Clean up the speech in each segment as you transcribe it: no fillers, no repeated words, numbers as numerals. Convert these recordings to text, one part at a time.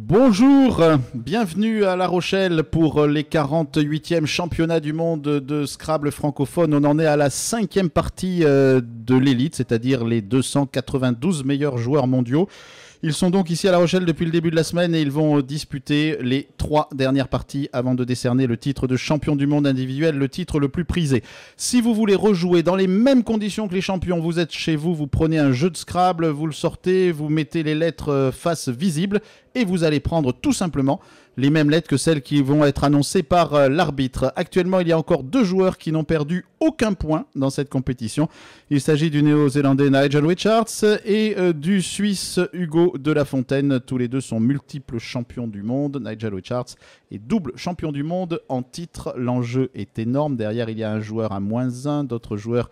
Bonjour, bienvenue à La Rochelle pour les 48e championnats du monde de Scrabble francophone. On en est à la 5e partie de l'élite, c'est-à-dire les 292 meilleurs joueurs mondiaux. Ils sont donc ici à La Rochelle depuis le début de la semaine et ils vont disputer les 3 dernières parties avant de décerner le titre de champion du monde individuel, le titre le plus prisé. Si vous voulez rejouer dans les mêmes conditions que les champions, vous êtes chez vous, vous prenez un jeu de Scrabble, vous le sortez, vous mettez les lettres face visible et vous allez prendre tout simplement les mêmes lettres que celles qui vont être annoncées par l'arbitre. Actuellement, il y a encore 2 joueurs qui n'ont perdu aucun point dans cette compétition. Il s'agit du néo-zélandais Nigel Richards et du Suisse Hugo de la Fontaine. Tous les deux sont multiples champions du monde. Nigel Richards est double champion du monde en titre. L'enjeu est énorme. Derrière, il y a un joueur à -1, d'autres joueurs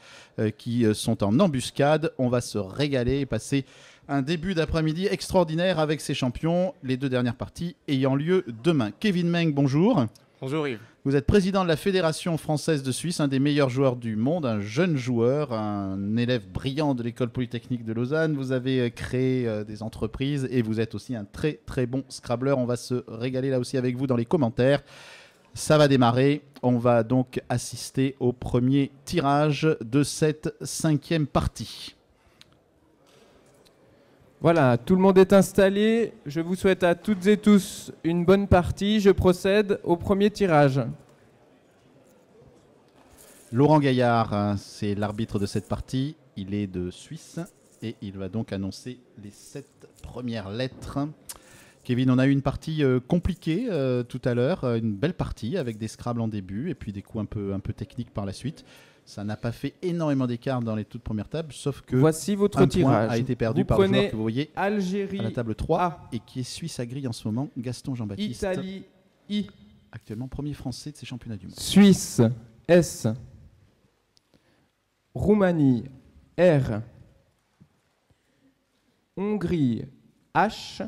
qui sont en embuscade. On va se régaler et passer un début d'après-midi extraordinaire avec ces champions, les 2 dernières parties ayant lieu demain. Kevin Meng, bonjour. Bonjour Yves. Vous êtes président de la Fédération française de Suisse, un des meilleurs joueurs du monde, un jeune joueur, un élève brillant de l'École polytechnique de Lausanne. Vous avez créé des entreprises et vous êtes aussi un très très bon scrabbleur. On va se régaler là aussi avec vous dans les commentaires. Ça va démarrer. On va donc assister au premier tirage de cette 5e partie. Voilà, tout le monde est installé. Je vous souhaite à toutes et tous une bonne partie. Je procède au premier tirage. Laurent Gaillard, c'est l'arbitre de cette partie. Il est de Suisse et il va donc annoncer les 7 premières lettres. Kevin, on a eu une partie compliquée tout à l'heure, une belle partie avec des Scrabble en début et puis des coups un peu techniques par la suite. Ça n'a pas fait énormément d'écart dans les toutes premières tables, sauf que voici votre un tirage. point a été perdu vous par le prenez joueur que vous voyez Algérie à la table 3 A, et qui est suisse à grille en ce moment, Gaston Jean-Baptiste. Italie I, Actuellement premier français de ces championnats du monde. Suisse S, Roumanie R, Hongrie H,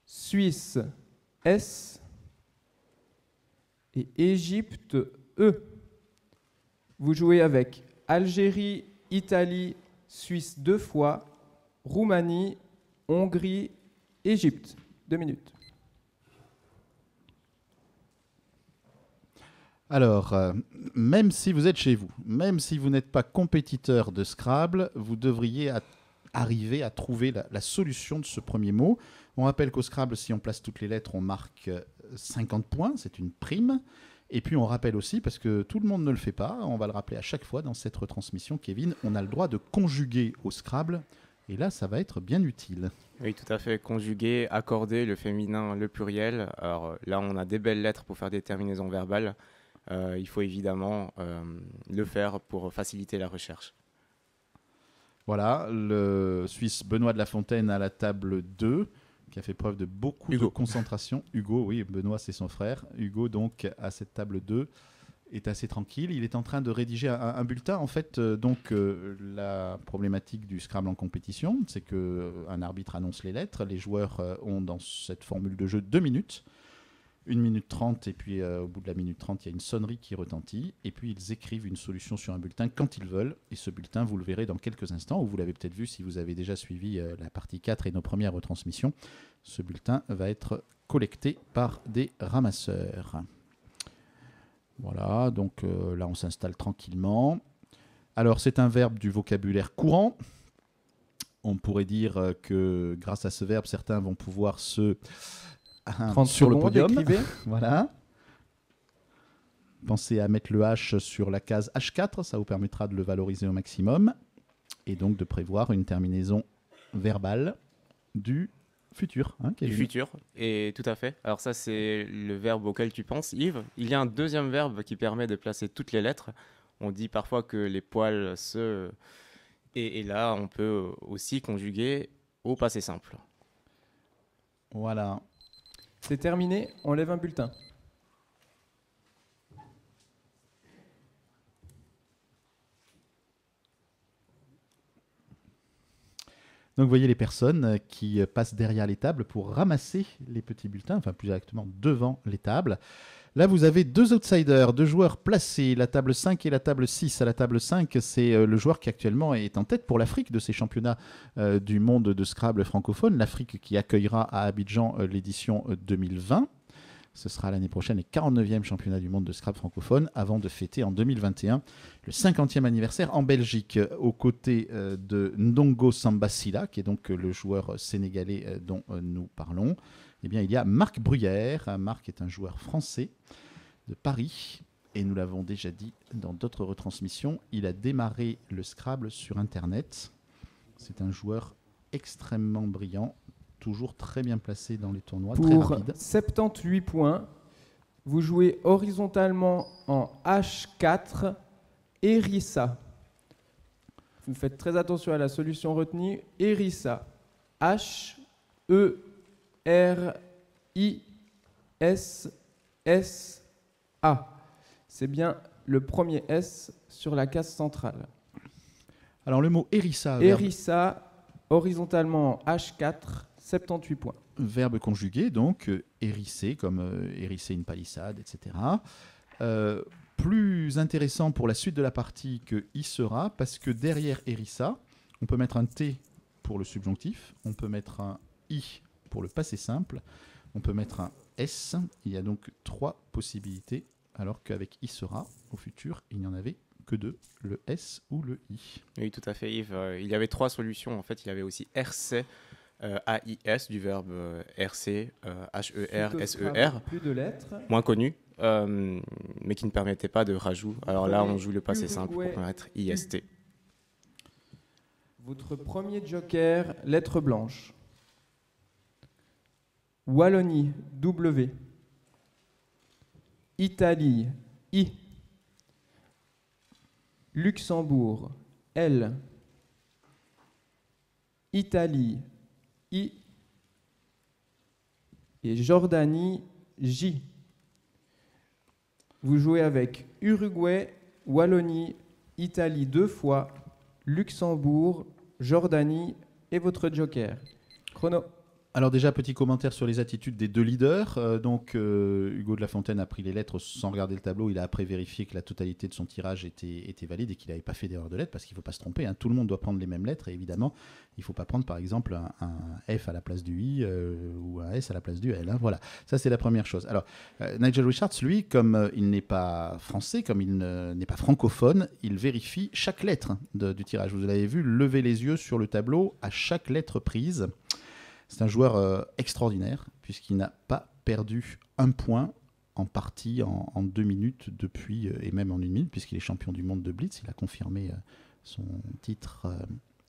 Suisse S et Égypte E. Vous jouez avec Algérie, Italie, Suisse 2 fois, Roumanie, Hongrie, Égypte. 2 minutes. Alors, même si vous êtes chez vous, même si vous n'êtes pas compétiteur de Scrabble, vous devriez arriver à trouver la solution de ce premier mot. On rappelle qu'au Scrabble, si on place toutes les lettres, on marque 50 points, c'est une prime. Et puis on rappelle aussi, parce que tout le monde ne le fait pas, on va le rappeler à chaque fois dans cette retransmission, Kevin, on a le droit de conjuguer au Scrabble. Et là, ça va être bien utile. Oui, tout à fait. Conjuguer, accorder, le féminin, le pluriel. Alors là, on a des belles lettres pour faire des terminaisons verbales. Il faut évidemment le faire pour faciliter la recherche. Voilà, le Suisse Benoît de la Fontaine à la table 2, qui a fait preuve de beaucoup de concentration. Hugo, oui, Benoît, c'est son frère. Hugo, donc, à cette table 2, est assez tranquille. Il est en train de rédiger un bulletin. En fait, la problématique du Scrabble en compétition, c'est qu'un arbitre annonce les lettres. Les joueurs ont, dans cette formule de jeu, 2 minutes. 1 minute 30, et puis au bout de la minute 30, il y a une sonnerie qui retentit, et puis ils écrivent une solution sur un bulletin quand ils veulent, et ce bulletin, vous le verrez dans quelques instants, ou vous l'avez peut-être vu si vous avez déjà suivi la partie 4 et nos premières retransmissions. Ce bulletin va être collecté par des ramasseurs. Voilà, donc là on s'installe tranquillement. Alors c'est un verbe du vocabulaire courant. On pourrait dire que grâce à ce verbe, certains vont pouvoir se... sur le podium. Voilà. Pensez à mettre le H sur la case H4, ça vous permettra de le valoriser au maximum. Et donc de prévoir une terminaison verbale du futur. Du futur, et tout à fait. Alors ça, c'est le verbe auquel tu penses, Yves. Il y a un deuxième verbe qui permet de placer toutes les lettres. On dit parfois que les poils se... Et là, on peut aussi conjuguer au passé simple. Voilà. C'est terminé, on lève un bulletin. Donc vous voyez les personnes qui passent derrière les tables pour ramasser les petits bulletins, enfin plus exactement devant les tables. Là, vous avez deux outsiders, deux joueurs placés, la table 5 et la table 6. À la table 5, c'est le joueur qui actuellement est en tête pour l'Afrique de ces championnats du monde de Scrabble francophone. L'Afrique qui accueillera à Abidjan l'édition 2020. Ce sera l'année prochaine les 49e championnats du monde de Scrabble francophone avant de fêter en 2021 le 50e anniversaire en Belgique aux côtés de Ndongo Sambasila, qui est donc le joueur sénégalais dont nous parlons. Eh bien, il y a Marc Bruyère. Marc est un joueur français de Paris et nous l'avons déjà dit dans d'autres retransmissions. Il a démarré le Scrabble sur Internet. C'est un joueur extrêmement brillant, toujours très bien placé dans les tournois, très rapide. Pour 78 points, vous jouez horizontalement en H4 Erissa. Vous faites très attention à la solution retenue. Erissa. H-E-R-I-S-S-A. C'est bien le premier S sur la case centrale. Alors le mot Erissa. Erissa, horizontalement en H4, 78 points. Verbe conjugué, donc hérisser, comme hérisser une palissade, etc. Plus intéressant pour la suite de la partie que y sera, parce que derrière Erissa, on peut mettre un T pour le subjonctif, on peut mettre un I pour le passé simple, on peut mettre un S. Il y a donc 3 possibilités, alors qu'avec y sera, au futur, il n'y en avait que 2, le S ou le I. Oui, tout à fait, Yves. Il y avait 3 solutions. En fait, il y avait aussi RC, AIS, du verbe RC, HER-SER. Plus de lettres. Moins connu, mais qui ne permettait pas de rajout. Alors là, on joue le passé simple pour mettre IST. Votre premier joker, lettre blanche. Wallonie, W. Italie, I. Luxembourg, L. Italie, I. Et Jordanie, J. Vous jouez avec Uruguay, Wallonie, Italie 2 fois, Luxembourg, Jordanie et votre joker. Chrono. Alors déjà, petit commentaire sur les attitudes des deux leaders. Hugo de la Fontaine a pris les lettres sans regarder le tableau. Il a après vérifié que la totalité de son tirage était valide et qu'il n'avait pas fait d'erreur de lettres, parce qu'il ne faut pas se tromper. Tout le monde doit prendre les mêmes lettres et évidemment, il ne faut pas prendre par exemple un F à la place du I ou un S à la place du L. Voilà, ça c'est la première chose. Alors, Nigel Richards, lui, comme il n'est pas français, comme il n'est pas francophone, il vérifie chaque lettre du tirage. Vous l'avez vu, lever les yeux sur le tableau à chaque lettre prise. C'est un joueur extraordinaire, puisqu'il n'a pas perdu un point en partie en 2 minutes depuis, et même en 1 minute, puisqu'il est champion du monde de Blitz. Il a confirmé son titre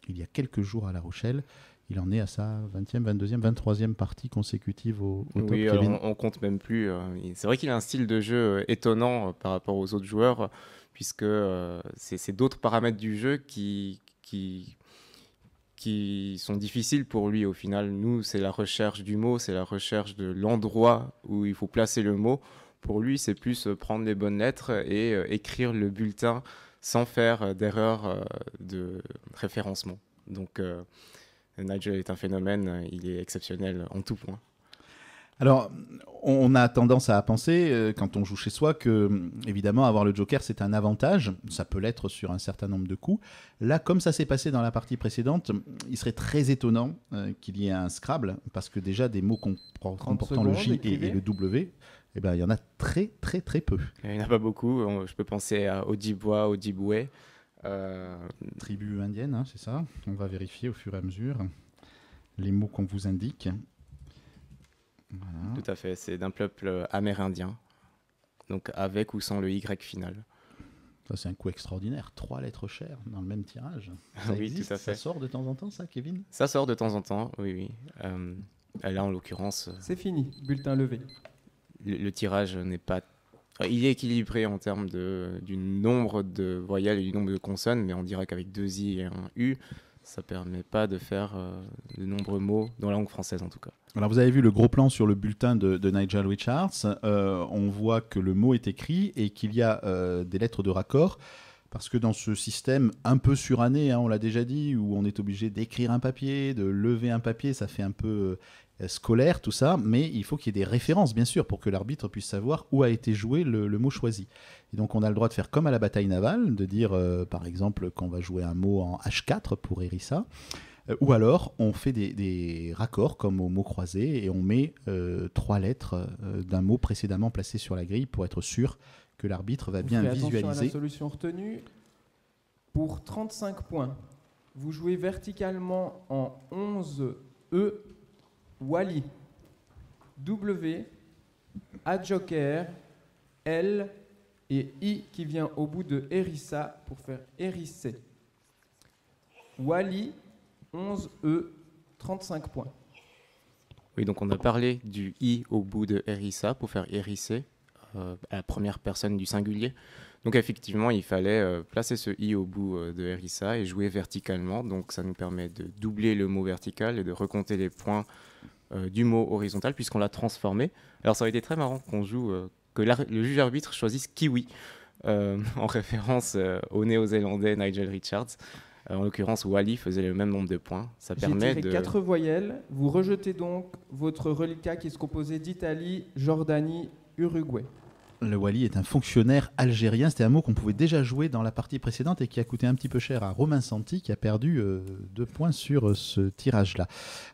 il y a quelques jours à La Rochelle. Il en est à sa 20e, 22e, 23e partie consécutive au top. Oui, Kevin. on compte même plus. C'est vrai qu'il a un style de jeu étonnant par rapport aux autres joueurs, puisque c'est d'autres paramètres du jeu qui sont difficiles pour lui au final. Nous, c'est la recherche du mot, c'est la recherche de l'endroit où il faut placer le mot. Pour lui, c'est plus prendre les bonnes lettres et écrire le bulletin sans faire d'erreur de référencement. Donc, Nigel est un phénomène, il est exceptionnel en tout point. Alors, on a tendance à penser, quand on joue chez soi, que, évidemment, avoir le joker, c'est un avantage. Ça peut l'être sur un certain nombre de coups. Là, comme ça s'est passé dans la partie précédente, il serait très étonnant qu'il y ait un Scrabble, parce que déjà, des mots comportant le J et le W, eh ben, il y en a très, très, très peu. Il n'y en a pas beaucoup. Je peux penser à Ojibwa, Ojibwe. Tribu indienne, c'est ça. On va vérifier au fur et à mesure les mots qu'on vous indique. Voilà. Tout à fait, c'est d'un peuple amérindien, donc avec ou sans le Y final. Ça, c'est un coup extraordinaire, 3 lettres chères dans le même tirage. Ça Oui, existe, tout à fait. Ça sort de temps en temps, ça, Kevin? Ça sort de temps en temps, oui. Là, en l'occurrence, C'est fini, bulletin levé. le tirage n'est pas... Il est équilibré en termes du nombre de voyelles et du nombre de consonnes, mais on dirait qu'avec 2 I et un U, ça ne permet pas de faire de nombreux mots, dans la langue française en tout cas. Alors vous avez vu le gros plan sur le bulletin de Nigel Richards. On voit que le mot est écrit et qu'il y a des lettres de raccord. parce que dans ce système un peu suranné, hein, on l'a déjà dit, où on est obligé d'écrire un papier, de lever un papier, ça fait un peu scolaire tout ça, mais il faut qu'il y ait des références bien sûr pour que l'arbitre puisse savoir où a été joué le mot choisi. Et donc on a le droit de faire comme à la bataille navale, de dire par exemple qu'on va jouer un mot en H4 pour Hérissa, ou alors on fait des raccords comme au mot croisé et on met 3 lettres d'un mot précédemment placé sur la grille pour être sûr que l'arbitre va bien visualiser. Attention à la solution retenue. Pour 35 points, vous jouez verticalement en 11 E, Wally, W, A joker, L et I qui vient au bout de Hérissa pour faire hérisser. Wally, 11 E, 35 points. Oui, donc on a parlé du I au bout de Hérissa pour faire hérisser à la première personne du singulier. Donc effectivement, il fallait placer ce I au bout de Hérissa et jouer verticalement. Donc ça nous permet de doubler le mot vertical et de recompter les points du mot horizontal puisqu'on l'a transformé. Alors ça aurait été très marrant qu'on joue, que le juge arbitre choisisse Kiwi en référence au néo-zélandais Nigel Richards. En l'occurrence, Wally faisait le même nombre de points. Ça permet J'ai tiré 4 voyelles. Vous rejetez donc votre reliquat qui se composait d'Italie, Jordanie, Uruguay. Le Wali est un fonctionnaire algérien. C'était un mot qu'on pouvait déjà jouer dans la partie précédente et qui a coûté un petit peu cher à Romain Santi, qui a perdu 2 points sur ce tirage-là.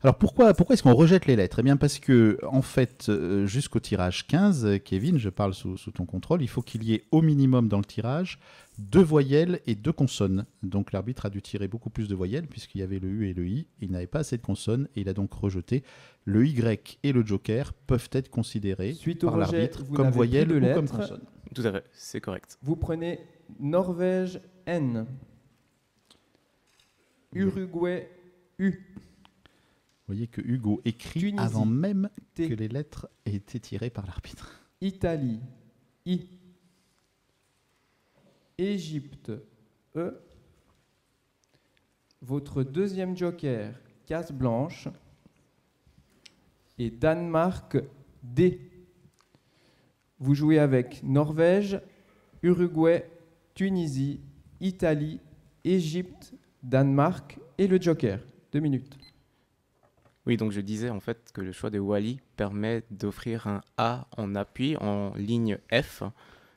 Alors pourquoi est-ce qu'on rejette les lettres ? Eh bien parce que, en fait, jusqu'au tirage 15, Kevin, je parle sous ton contrôle, il faut qu'il y ait au minimum dans le tirage 2 voyelles et 2 consonnes. Donc l'arbitre a dû tirer beaucoup plus de voyelles puisqu'il y avait le U et le I. Il n'avait pas assez de consonnes et il a donc rejeté. Le Y et le joker peuvent être considérés par l'arbitre comme voyelles ou comme consonnes. Tout à fait, c'est correct. Vous prenez Norvège N, Uruguay U. Vous voyez que Hugo écrit Tunisie, avant même T. que les lettres aient été tirées par l'arbitre. Italie I. Égypte E. Votre deuxième joker, case blanche. Et Danemark D. Vous jouez avec Norvège, Uruguay, Tunisie, Italie, Égypte, Danemark et le joker. 2 minutes. Oui, donc je disais en fait que le choix de Wally permet d'offrir un A en appui en ligne F.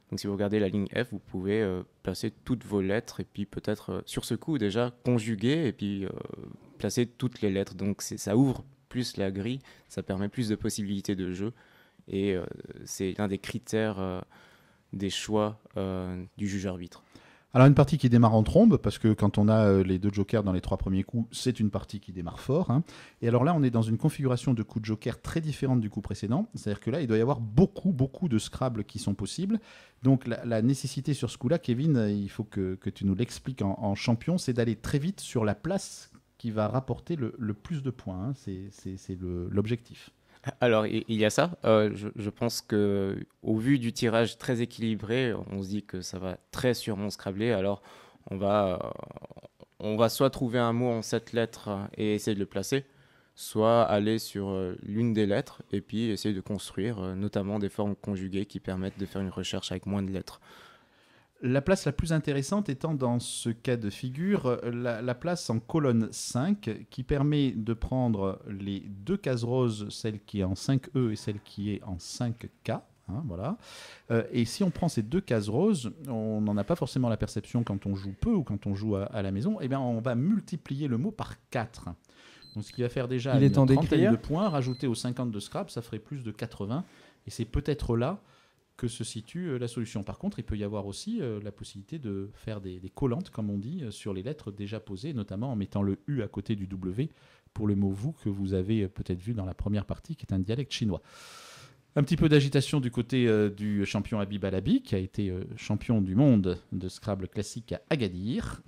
Donc si vous regardez la ligne F, vous pouvez placer toutes vos lettres et puis peut-être sur ce coup déjà conjuguer et puis placer toutes les lettres. Donc ça ouvre plus la grille, ça permet plus de possibilités de jeu et c'est l'un des critères des choix du juge arbitre. Alors une partie qui démarre en trombe, parce que quand on a les 2 jokers dans les 3 premiers coups, c'est une partie qui démarre fort. Hein. Et alors là, on est dans une configuration de coups de joker très différente du coup précédent. C'est-à-dire que là, il doit y avoir beaucoup de Scrabble qui sont possibles. Donc la nécessité sur ce coup-là, Kevin, il faut que tu nous l'expliques en champion, c'est d'aller très vite sur la place qui va rapporter le plus de points. Hein. C'est l'objectif. Alors, il y a ça. Je pense qu'au vu du tirage très équilibré, on se dit que ça va très sûrement scrabbler. Alors, on va soit trouver un mot en 7 lettres et essayer de le placer, soit aller sur l'une des lettres et puis essayer de construire notamment des formes conjuguées qui permettent de faire une recherche avec moins de lettres. La place la plus intéressante étant dans ce cas de figure, la place en colonne 5 qui permet de prendre les 2 cases roses, celle qui est en 5E et celle qui est en 5K. Hein, voilà. Et si on prend ces 2 cases roses, on n'en a pas forcément la perception quand on joue peu ou quand on joue à la maison, eh bien on va multiplier le mot par 4. Donc ce qui va faire déjà une trentaine de points, rajouté aux 50 de Scrabble, ça ferait plus de 80. Et c'est peut-être là que se situe la solution. Par contre, il peut y avoir aussi la possibilité de faire des collantes, comme on dit, sur les lettres déjà posées, notamment en mettant le U à côté du W pour le mot vous que vous avez peut-être vu dans la première partie, qui est un dialecte chinois. Un petit peu d'agitation du côté du champion Habib Alabi, qui a été champion du monde de Scrabble classique à Agadir.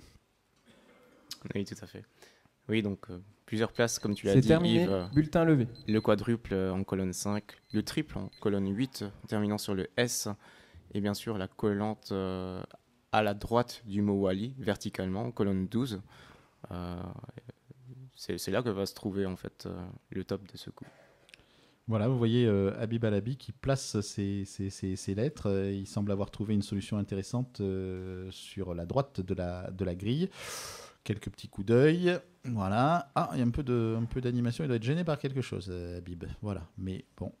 Oui, tout à fait. Oui, donc plusieurs places, comme tu l'as dit, terminé. Yves. Bulletin levé. Le quadruple en colonne 5, le triple en colonne 8, en terminant sur le S, et bien sûr la collante à la droite du mot Wally, verticalement, en colonne 12. C'est là que va se trouver en fait le top de ce coup. Voilà, vous voyez Habib Alabi qui place ses lettres. Il semble avoir trouvé une solution intéressante sur la droite de la grille. Quelques petits coups d'œil. Voilà. Ah, il y a un peu d'animation. Il doit être gêné par quelque chose, Habib. Voilà. Mais bon,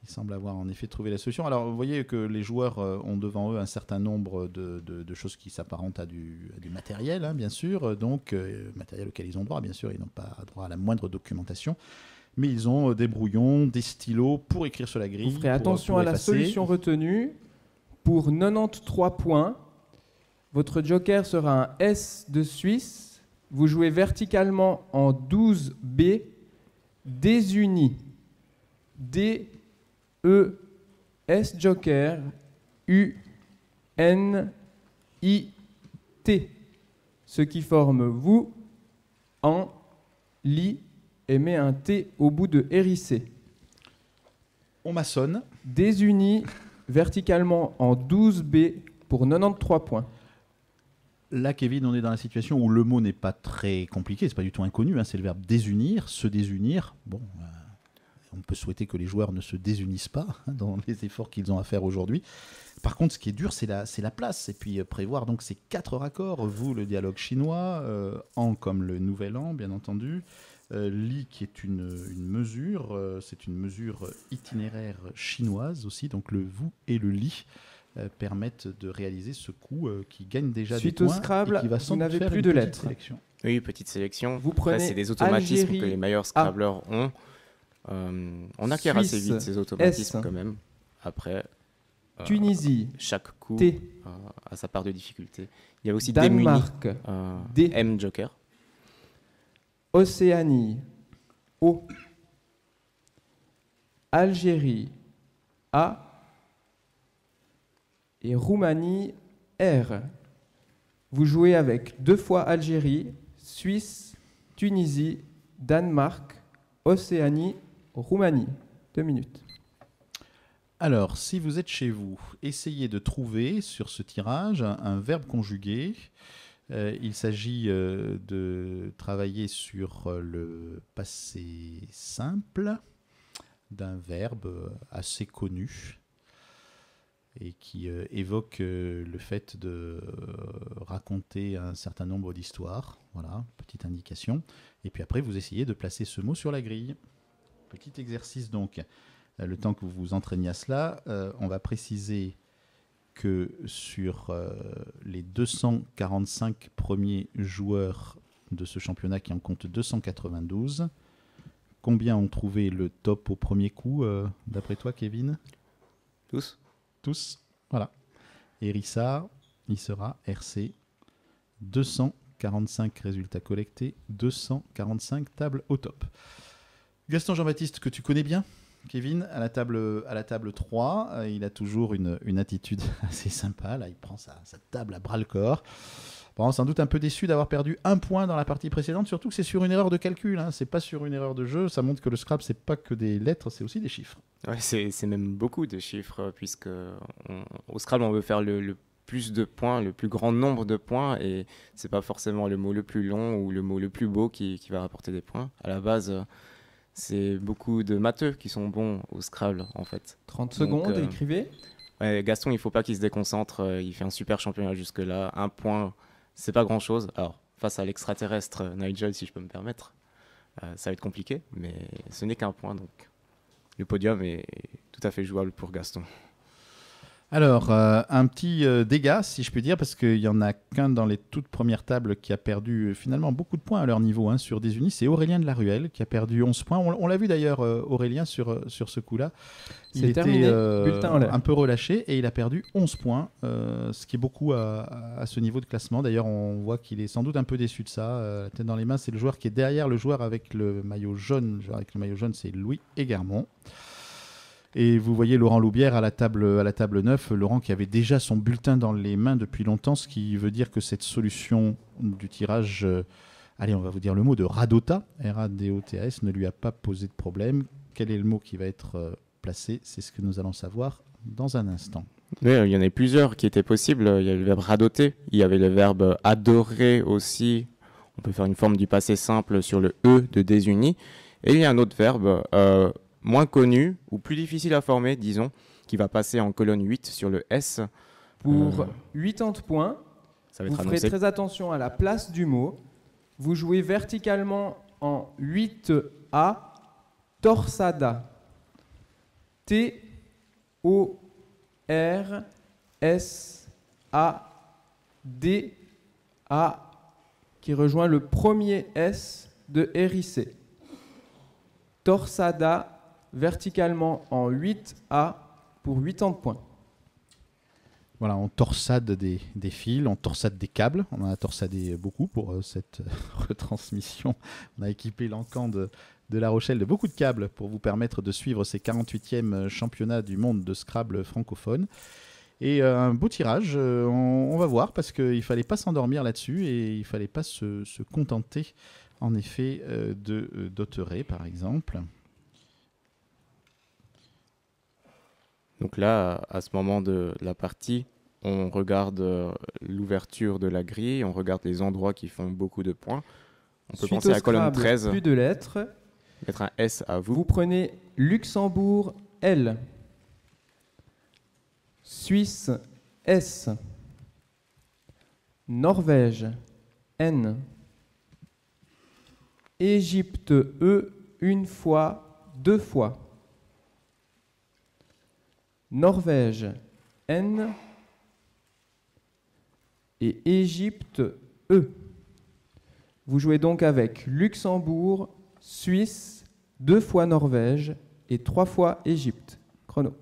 il semble avoir en effet trouvé la solution. Alors, vous voyez que les joueurs ont devant eux un certain nombre de choses qui s'apparentent à du matériel, hein, bien sûr. Donc, matériel auquel ils ont droit, bien sûr. Ils n'ont pas droit à la moindre documentation. Mais ils ont des brouillons, des stylos pour écrire sur la grille. Vous ferez attention à la solution retenue. Pour 93 points, votre joker sera un S de Suisse. Vous jouez verticalement en 12B, désuni. D-E-S joker, U-N-I-T. Ce qui forme vous, en, li, et met un T au bout de hérissé. On maçonne. Désuni verticalement en 12B pour 93 points. Là, Kevin, on est dans la situation où le mot n'est pas très compliqué, c'est pas du tout inconnu, hein, c'est le verbe désunir, se désunir. Bon, on peut souhaiter que les joueurs ne se désunissent pas hein, dans les efforts qu'ils ont à faire aujourd'hui. Par contre, ce qui est dur, c'est la place. Et puis prévoir donc ces 4 raccords. Vous, le dialogue chinois, an comme le nouvel an, bien entendu. Li qui est une mesure, c'est une mesure itinéraire chinoise aussi, donc le vous et le li permettent de réaliser ce coup qui gagne déjà Suite des points au Scrabble, et qui va vous n'avez faire plus une de petite lettres. sélection. Oui, petite sélection. Vous Après, prenez c'est des automatismes Algérie, que les meilleurs Scrabblers ont. On acquiert assez Suisse, vite ces automatismes S. quand même. Après, Tunisie, chaque coup T. a sa part de difficulté. Il y a aussi démuni, Danemark, D. M joker. Océanie, O. Algérie, A. Et Roumanie, R. Vous jouez avec 2 fois Algérie, Suisse, Tunisie, Danemark, Océanie, Roumanie. 2 minutes. Alors, si vous êtes chez vous, essayez de trouver sur ce tirage un verbe conjugué. Il s'agit de travailler sur le passé simple d'un verbe assez connu et qui évoque le fait de raconter un certain nombre d'histoires. Voilà, petite indication. Et puis après, vous essayez de placer ce mot sur la grille. Petit exercice donc. Le temps que vous vous entraîniez à cela, on va préciser que sur les 245 premiers joueurs de ce championnat qui en compte 292, combien ont trouvé le top au premier coup, d'après toi, Kevin? Tous. Tous, voilà. Et Rissa, il sera RC. 245 résultats collectés, 245 tables au top. Gaston Jean-Baptiste, que tu connais bien, Kevin, à la table 3, il a toujours une attitude assez sympa. Là, il prend sa table à bras-le-corps. Bon, sans doute un peu déçu d'avoir perdu 1 point dans la partie précédente, surtout que c'est sur une erreur de calcul, hein. C'est pas sur une erreur de jeu. Ça montre que le Scrabble, c'est pas que des lettres, c'est aussi des chiffres. Ouais, c'est même beaucoup de chiffres, puisque au Scrabble, on veut faire le plus de points, le plus grand nombre de points, et c'est pas forcément le mot le plus long ou le mot le plus beau qui va rapporter des points. À la base, c'est beaucoup de matheux qui sont bons au Scrabble, en fait. 30 secondes, Donc, écrivez. Ouais, Gaston, il faut pas qu'il se déconcentre. Il fait un super championnat jusque-là. 1 point, c'est pas grand-chose. Alors, face à l'extraterrestre Nigel, si je peux me permettre, ça va être compliqué, mais ce n'est qu'1 point, donc le podium est tout à fait jouable pour Gaston. Alors, un petit dégât, si je puis dire, parce qu'il n'y en a qu'un dans les toutes premières tables qui a perdu finalement beaucoup de points à leur niveau, hein, sur des unis. C'est Aurélien de la Ruelle qui a perdu 11 points. On l'a vu d'ailleurs, Aurélien, sur ce coup-là. Il était Bulletin en l'air. un peu relâché et il a perdu 11 points, ce qui est beaucoup à ce niveau de classement. D'ailleurs, on voit qu'il est sans doute un peu déçu de ça. Tête dans les mains, c'est le joueur qui est derrière le joueur avec le maillot jaune. Le joueur avec le maillot jaune, c'est Louis Égarmont. Et vous voyez Laurent Loubière à la table 9, Laurent qui avait déjà son bulletin dans les mains depuis longtemps, ce qui veut dire que cette solution du tirage, allez, on va vous dire le mot de Radota, R-A-D-O-T-A-S, ne lui a pas posé de problème. Quel est le mot qui va être placé? C'est ce que nous allons savoir dans un instant. Oui, il y en a plusieurs qui étaient possibles. Il y a le verbe radoter, il y avait le verbe adorer aussi. On peut faire une forme du passé simple sur le E de désuni. Et il y a un autre verbe, moins connu ou plus difficile à former, disons, qui va passer en colonne 8 sur le S. Pour 80 points, Ça va vous être ferez annoncé. très attention à la place du mot. Vous jouez verticalement en 8A, torsada. Torsada, qui rejoint le premier S de hérissé. Torsada, verticalement en 8A pour 80 points. Voilà, on torsade des fils, on torsade des câbles. On en a torsadé beaucoup pour cette retransmission. On a équipé l'encan de La Rochelle de beaucoup de câbles pour vous permettre de suivre ces 48e championnats du monde de Scrabble francophone. Et un beau tirage, on va voir, parce qu'il ne fallait pas s'endormir là-dessus et il ne fallait pas se contenter, en effet, d'Auterets, par exemple. Donc là, à ce moment de la partie, on regarde l'ouverture de la grille, on regarde les endroits qui font beaucoup de points. On peut Suite penser au à la colonne Scrabble, 13, plus de lettres. mettre un S à vous. Vous prenez Luxembourg, L. Suisse, S. Norvège, N. Égypte, E, une fois, deux fois. Norvège, N. Et Égypte, E. Vous jouez donc avec Luxembourg, Suisse, 2 fois Norvège et 3 fois Égypte. Chrono.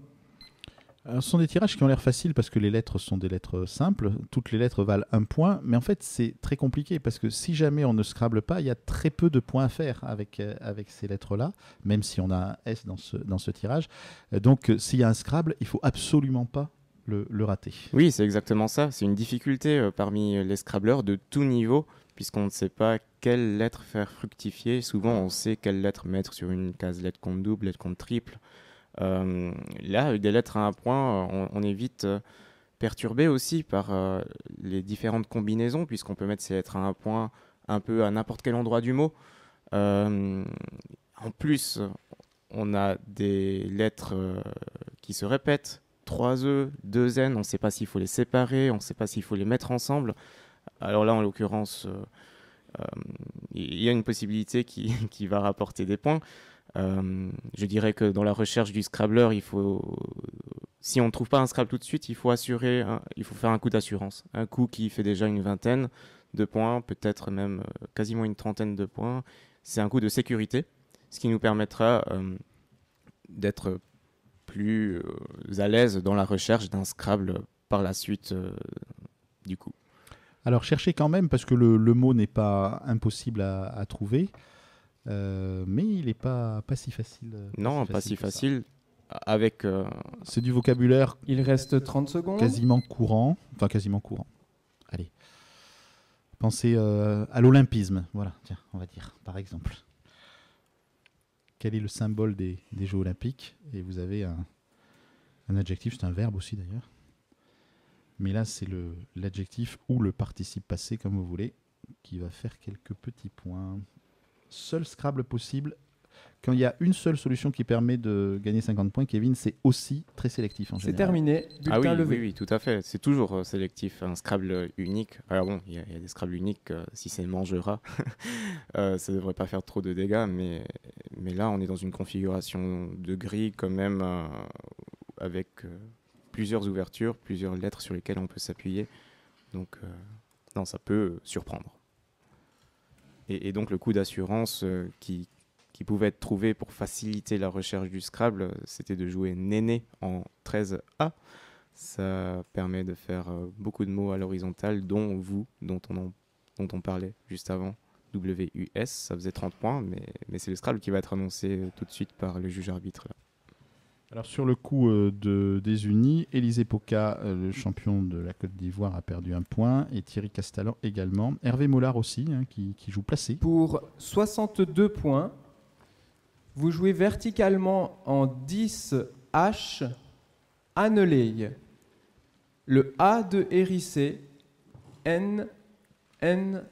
Alors, ce sont des tirages qui ont l'air faciles parce que les lettres sont des lettres simples. Toutes les lettres valent 1 point, mais en fait c'est très compliqué parce que si jamais on ne scrable pas, il y a très peu de points à faire avec ces lettres-là, même si on a un S dans ce tirage. Donc s'il y a un scrable, il ne faut absolument pas le rater. Oui, c'est exactement ça. C'est une difficulté parmi les scrabbleurs de tout niveau, puisqu'on ne sait pas quelle lettre faire fructifier. Souvent, on sait quelle lettre mettre sur une case lettre compte double, lettre compte triple. Là, avec des lettres à 1 point, on est vite perturbé aussi par les différentes combinaisons, puisqu'on peut mettre ces lettres à 1 point un peu à n'importe quel endroit du mot. En plus, on a des lettres qui se répètent. 3 E, 2 N, on ne sait pas s'il faut les séparer, on ne sait pas s'il faut les mettre ensemble. Alors là, en l'occurrence, il y a une possibilité qui va rapporter des points. Je dirais que dans la recherche du Scrabbler, si on ne trouve pas un Scrabble tout de suite, il faut faire un coup d'assurance. Un coup qui fait déjà une 20aine de points, peut-être même quasiment une 30aine de points. C'est un coup de sécurité, ce qui nous permettra d'être plus à l'aise dans la recherche d'un Scrabble par la suite du coup. Alors cherchez quand même, parce que le mot n'est pas impossible à trouver, mais il n'est pas si facile. Non, pas si que ça. facile. Avec, C'est du vocabulaire Il reste 30 secondes. quasiment courant. Enfin, quasiment courant. Allez. Pensez à l'olympisme. Voilà, tiens, on va dire, par exemple. Quel est le symbole des Jeux Olympiques? Et vous avez un adjectif, c'est un verbe aussi d'ailleurs. Mais là, c'est l'adjectif ou le participe passé, comme vous voulez, qui va faire quelques petits points. Seul Scrabble possible. Quand il y a une seule solution qui permet de gagner 50 points, Kevin, c'est aussi très sélectif en C'est général. terminé. Bulletin levé. oui, tout à fait. C'est toujours sélectif, un Scrabble unique. Alors bon, il y a des Scrabble uniques, si c'est mangera, ça ne devrait pas faire trop de dégâts, mais là, on est dans une configuration de grille quand même, avec plusieurs ouvertures, plusieurs lettres sur lesquelles on peut s'appuyer. Donc, non, ça peut surprendre. Et donc, le coup d'assurance qui pouvait être trouvé pour faciliter la recherche du Scrabble, c'était de jouer Néné en 13A. Ça permet de faire beaucoup de mots à l'horizontale, dont vous, dont on parlait juste avant, WUS. Ça faisait 30 points, mais c'est le Scrabble qui va être annoncé tout de suite par le juge arbitre. Là. Alors sur le coup des unis, Élisée Poca, le champion de la Côte d'Ivoire, a perdu 1 point, et Thierry Castalan également. Hervé Mollard aussi, qui joue placé. Pour 62 points, vous jouez verticalement en 10H, annelé. Le A de hérissé, N, N,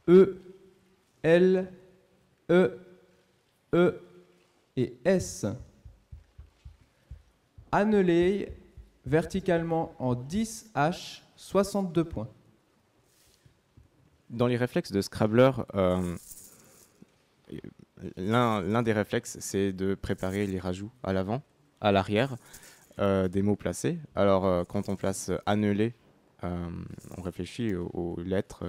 E, L, E, E et S. Annelay, verticalement en 10H, 62 points. Dans les réflexes de Scrabbler, l'un des réflexes, c'est de préparer les rajouts à l'avant, à l'arrière des mots placés. Alors, quand on place annelé, on réfléchit aux lettres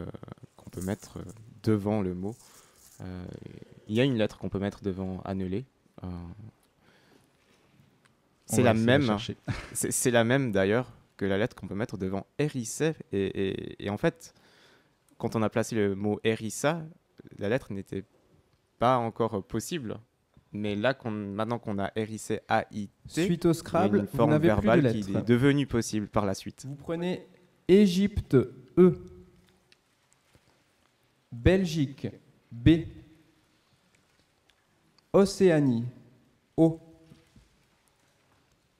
qu'on peut mettre devant le mot. Il y a une lettre qu'on peut mettre devant annelé. C'est la même. C'est la même d'ailleurs que la lettre qu'on peut mettre devant hérissé. Et en fait, quand on a placé le mot hérissa, la lettre n'était pas encore possible. Mais là, maintenant qu'on a hérissé AIT, suite au Scrabble, il y a une forme vous n'avez plus de verbale lettres. qui est devenue possible par la suite. Vous prenez Égypte, E. Belgique, B. Océanie, O.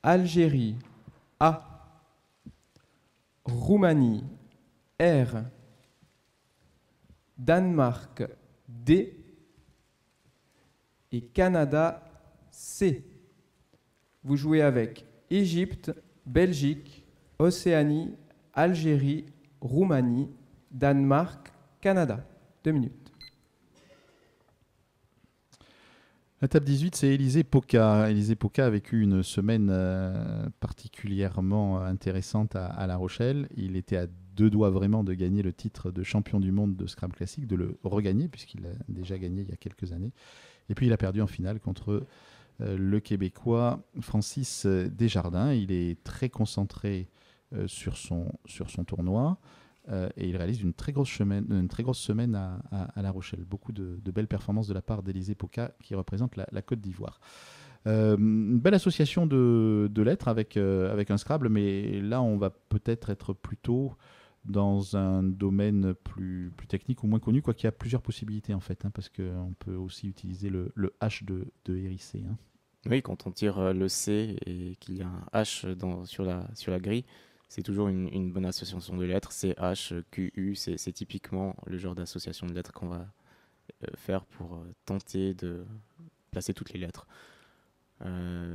Algérie, A. Roumanie, R. Danemark, D. Et Canada, C. Vous jouez avec Égypte, Belgique, Océanie, Algérie, Roumanie, Danemark, Canada. 2 minutes. La table 18, c'est Élisée Poca. Élisée Poca a vécu une semaine particulièrement intéressante à La Rochelle. Il était à 2 doigts vraiment de gagner le titre de champion du monde de Scrabble classique, de le regagner, puisqu'il a déjà gagné il y a quelques années. Et puis il a perdu en finale contre le Québécois Francis Desjardins. Il est très concentré sur son tournoi. Et il réalise une très grosse semaine à La Rochelle. Beaucoup de belles performances de la part d'Élisée Poca qui représente la Côte d'Ivoire. Une belle association de lettres avec un Scrabble, mais là on va peut-être être plutôt dans un domaine plus technique ou moins connu, quoi qu'il y a plusieurs possibilités en fait, parce qu'on peut aussi utiliser le H de hérissé. Oui, quand on tire le C et qu'il y a un H sur la grille, c'est toujours une bonne association de lettres. C, H, Q, U, c'est typiquement le genre d'association de lettres qu'on va faire pour tenter de placer toutes les lettres.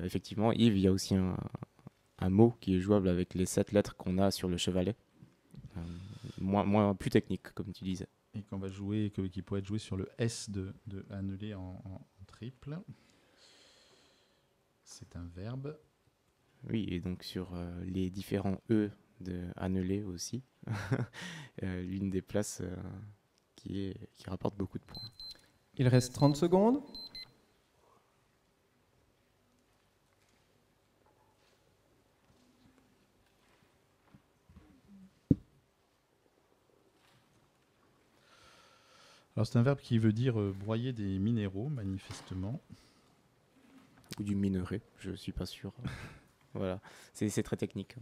Effectivement, Yves, il y a aussi un mot qui est jouable avec les 7 lettres qu'on a sur le chevalet. Plus technique, comme tu disais. Et qu'on va jouer, qui pourrait être joué sur le S de annulé en triple. C'est un verbe. Oui, et donc sur les différents E de annulé aussi, l'une des places qui rapporte beaucoup de points. Il reste 30 secondes. Alors c'est un verbe qui veut dire broyer des minéraux, manifestement. Ou du minerai, je ne suis pas sûr. Voilà, c'est très technique.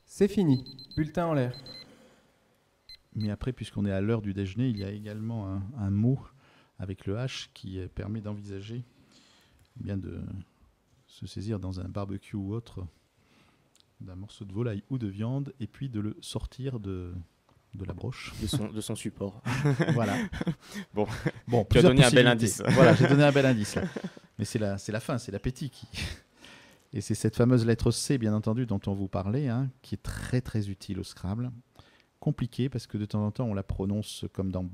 C'est fini. Bulletin en l'air. Mais après, puisqu'on est à l'heure du déjeuner, il y a également un mot avec le H qui permet d'envisager bien de se saisir dans un barbecue ou autre d'un morceau de volaille ou de viande et puis de le sortir de la broche. De son support. Voilà. Bon, tu as donné un bel indice. Voilà, j'ai donné un bel indice. Là. Mais c'est la fin, c'est l'appétit qui... Et c'est cette fameuse lettre C, bien entendu, dont on vous parlait, qui est très très utile au Scrabble. Compliqué parce que de temps en temps, on la prononce comme dans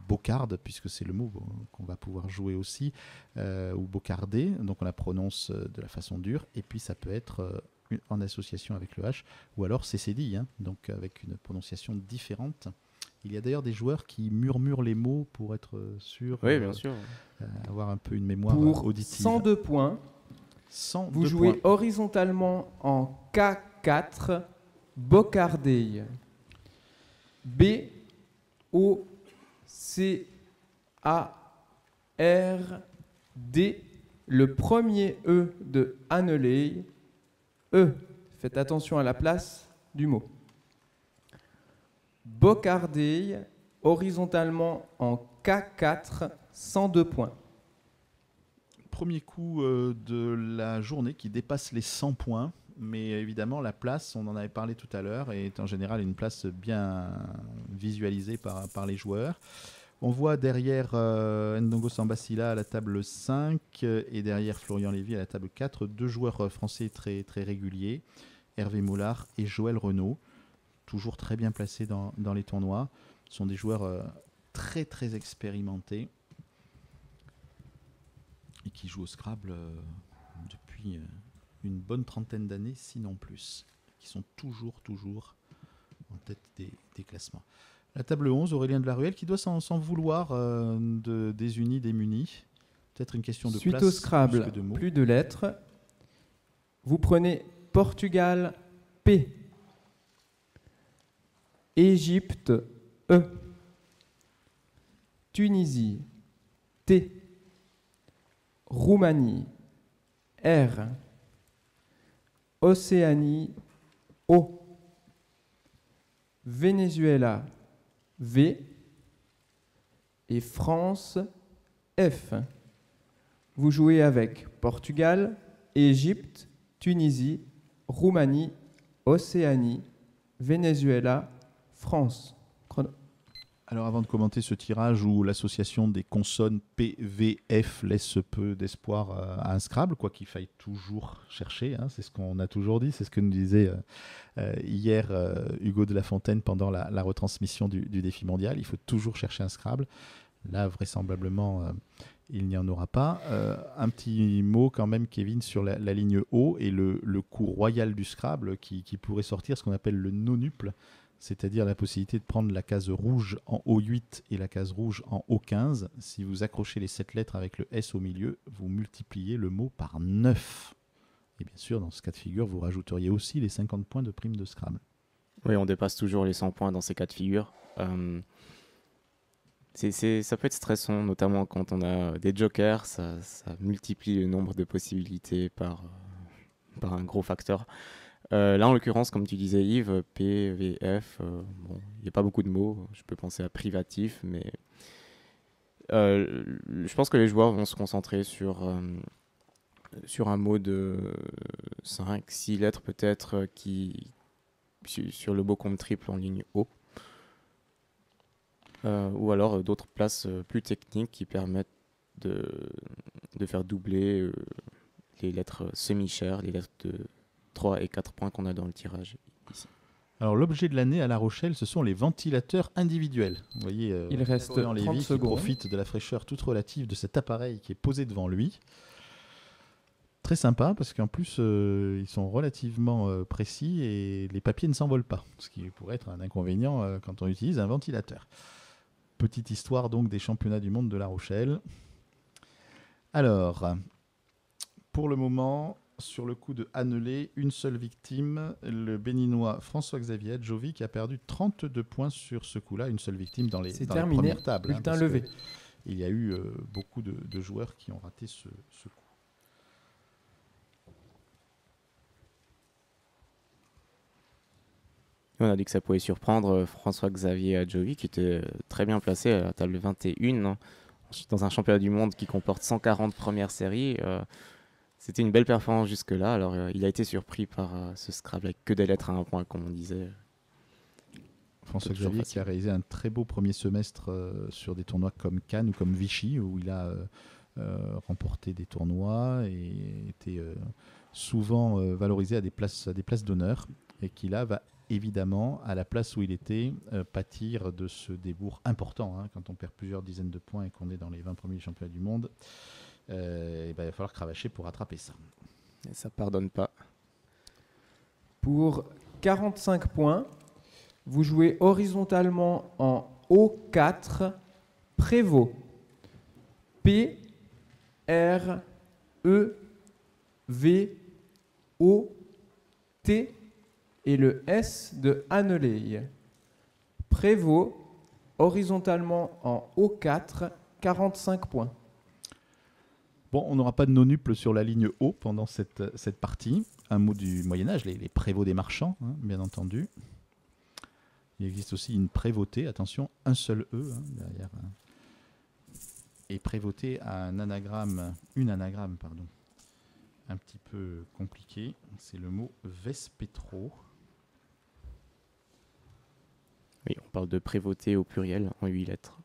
bocarde, puisque c'est le mot qu'on va pouvoir jouer aussi, ou bocarder. Donc on la prononce de la façon dure. Et puis ça peut être en association avec le H, ou alors CCD, donc avec une prononciation différente. Il y a d'ailleurs des joueurs qui murmurent les mots pour être sûr, oui, bien sûr. Avoir un peu une mémoire auditive. 102 points. Vous jouez horizontalement en K4, bocardé. B, O, C, A, R, D. Le premier E de annelé. E. Faites attention à la place du mot. Bocardé, horizontalement en K4, 102 points. Premier coup de la journée qui dépasse les 100 points. mais évidemment la place, on en avait parlé tout à l'heure, est en général une place bien visualisée par les joueurs. On voit derrière Ndongo Sambasila à la table 5 et derrière Florian Lévy à la table 4, 2 joueurs français très, très réguliers, Hervé Moulard et Joël Renaud, toujours très bien placés dans les tournois. Ce sont des joueurs très très expérimentés et qui jouent au Scrabble depuis une bonne trentaine d'années, sinon plus, qui sont toujours en tête des classements. La table 11, Aurélien Delaruelle, qui doit s'en vouloir des unis, des munis. Peut-être une question de Suite place au Scrabble, plus que de mots. plus de lettres. Vous prenez Portugal, P. Égypte, E. Tunisie, T. Roumanie, R. Océanie, O. Venezuela, V. Et France, F. Vous jouez avec Portugal, Égypte, Tunisie, Roumanie, Océanie, Venezuela, France. Chrono. Alors avant de commenter ce tirage où l'association des consonnes PVF laisse peu d'espoir à un Scrabble, quoi qu'il faille toujours chercher, hein, c'est ce qu'on a toujours dit, c'est ce que nous disait hier Hugo de la Fontaine pendant la retransmission du défi mondial, il faut toujours chercher un Scrabble. Là, vraisemblablement, il n'y en aura pas. Un petit mot quand même, Kevin, sur la ligne O et le coup royal du Scrabble qui pourrait sortir, ce qu'on appelle le nonuple, c'est-à-dire la possibilité de prendre la case rouge en O8 et la case rouge en O15. Si vous accrochez les 7 lettres avec le S au milieu, vous multipliez le mot par 9. Et bien sûr, dans ce cas de figure, vous rajouteriez aussi les 50 points de prime de Scrabble. Oui, on dépasse toujours les 100 points dans ces cas de figure. Ça peut être stressant, notamment quand on a des jokers, ça multiplie le nombre de possibilités par un gros facteur. Là, en l'occurrence, comme tu disais Yves, P, V, F, il n'y a pas beaucoup de mots. Je peux penser à privatif, mais je pense que les joueurs vont se concentrer sur un mot de 5, 6 lettres peut-être sur le mot compte triple en ligne O. Ou alors d'autres places plus techniques qui permettent de faire doubler les lettres semi-chères, les lettres de 3 et 4 points qu'on a dans le tirage ici. Alors l'objet de l'année à La Rochelle, ce sont les ventilateurs individuels. Vous voyez, il reste Florian 30 Lévy qui secondes. profite de la fraîcheur toute relative de cet appareil qui est posé devant lui. Très sympa parce qu'en plus ils sont relativement précis et les papiers ne s'envolent pas, ce qui pourrait être un inconvénient quand on utilise un ventilateur. Petite histoire donc des championnats du monde de La Rochelle. Alors, pour le moment, sur le coup de Annelé, une seule victime, le béninois François-Xavier Adjovi qui a perdu 32 points sur ce coup-là, une seule victime dans les premières tables. Bulletin levé. Il y a eu beaucoup de joueurs qui ont raté ce coup. On a dit que ça pouvait surprendre François-Xavier Adjovi qui était très bien placé à la table 21 hein, dans un championnat du monde qui comporte 140 premières séries. C'était une belle performance jusque-là. Alors il a été surpris par ce Scrabble avec que des lettres à un point comme on disait. François-Xavier qui a réalisé un très beau premier semestre sur des tournois comme Cannes ou comme Vichy où il a remporté des tournois et été souvent valorisé à des places d'honneur et qui là va évidemment, à la place où il était, pâtir de ce débours important. Hein, quand on perd plusieurs dizaines de points et qu'on est dans les 20 premiers championnats du monde, il va falloir cravacher pour rattraper ça. Et ça pardonne pas. Pour 45 points, vous jouez horizontalement en O4, Prévost. P, R, E, V, O, T, et le S de Annelay. Prévost, horizontalement en O4, 45 points. Bon, on n'aura pas de nonuple sur la ligne O pendant cette partie. Un mot du Moyen-Âge, les prévôts des marchands, hein, bien entendu. Il existe aussi une prévôté, attention, un seul E derrière. Et prévôté a une anagramme, un petit peu compliqué. C'est le mot Vespetro. Oui, on parle de prévôté au pluriel en 8 lettres.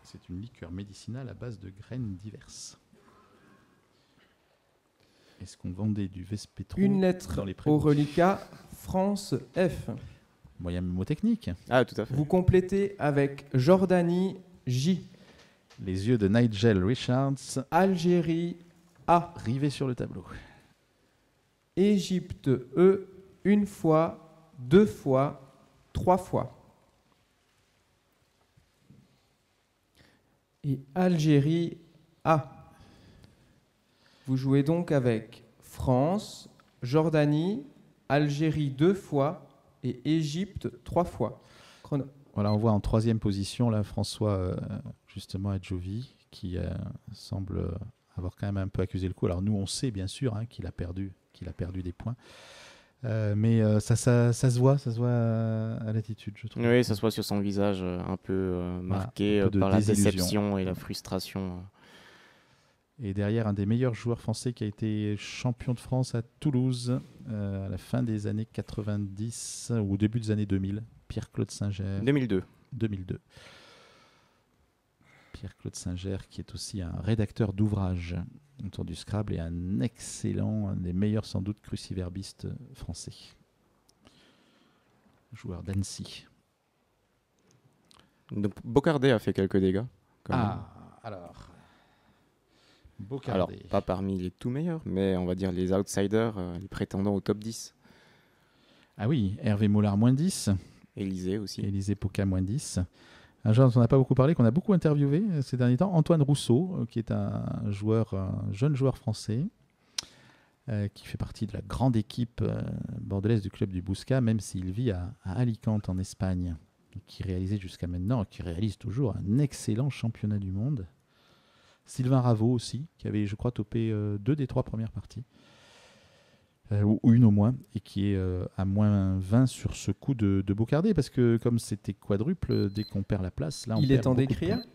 C'est une liqueur médicinale à base de graines diverses. Est-ce qu'on vendait du Vespetro Une lettre dans les au prévôtés? reliquat, France F. Moyen mnémotechnique. Ah, tout à fait. Vous complétez avec Jordanie, J. Les yeux de Nigel Richards Algérie, A. rivés sur le tableau. Égypte, E. Une fois, deux fois, trois fois. Et Algérie, A. Vous jouez donc avec France, Jordanie, Algérie 2 fois et Égypte 3 fois. Chrono. Voilà, on voit en troisième position là François justement Adjovi qui semble avoir quand même un peu accusé le coup. Alors nous on sait bien sûr qu'il a perdu des points, mais ça se voit à l'attitude, je trouve. Oui, ça se voit sur son visage un peu marqué un peu de par la désillusion. déception et la frustration. Et derrière, un des meilleurs joueurs français qui a été champion de France à Toulouse à la fin des années 90 ou au début des années 2000, Pierre-Claude Singer. 2002. 2002. Pierre-Claude Singer, qui est aussi un rédacteur d'ouvrages autour du Scrabble et un des meilleurs sans doute cruciverbistes français. Joueur d'Annecy. Donc Bocardet a fait quelques dégâts. quand même. Alors. Alors, Bocardet. pas parmi les tout meilleurs, mais on va dire les outsiders, les prétendants au top 10. Ah oui, Hervé Mollard, moins 10. Élysée aussi. Élisée Poca, moins 10. Un joueur dont on n'a pas beaucoup parlé, qu'on a beaucoup interviewé ces derniers temps, Antoine Rousseau, qui est un jeune joueur français, qui fait partie de la grande équipe bordelaise du club du Bouscat, même s'il vit à Alicante en Espagne, et qui réalise toujours un excellent championnat du monde. Sylvain Raveau aussi, qui avait, je crois, topé 2 des 3 premières parties, ou une au moins, et qui est à moins 20 sur ce coup de Bocardet, parce que comme c'était quadruple, dès qu'on perd la place, là on Il perd est temps beaucoup de d'écrire. points.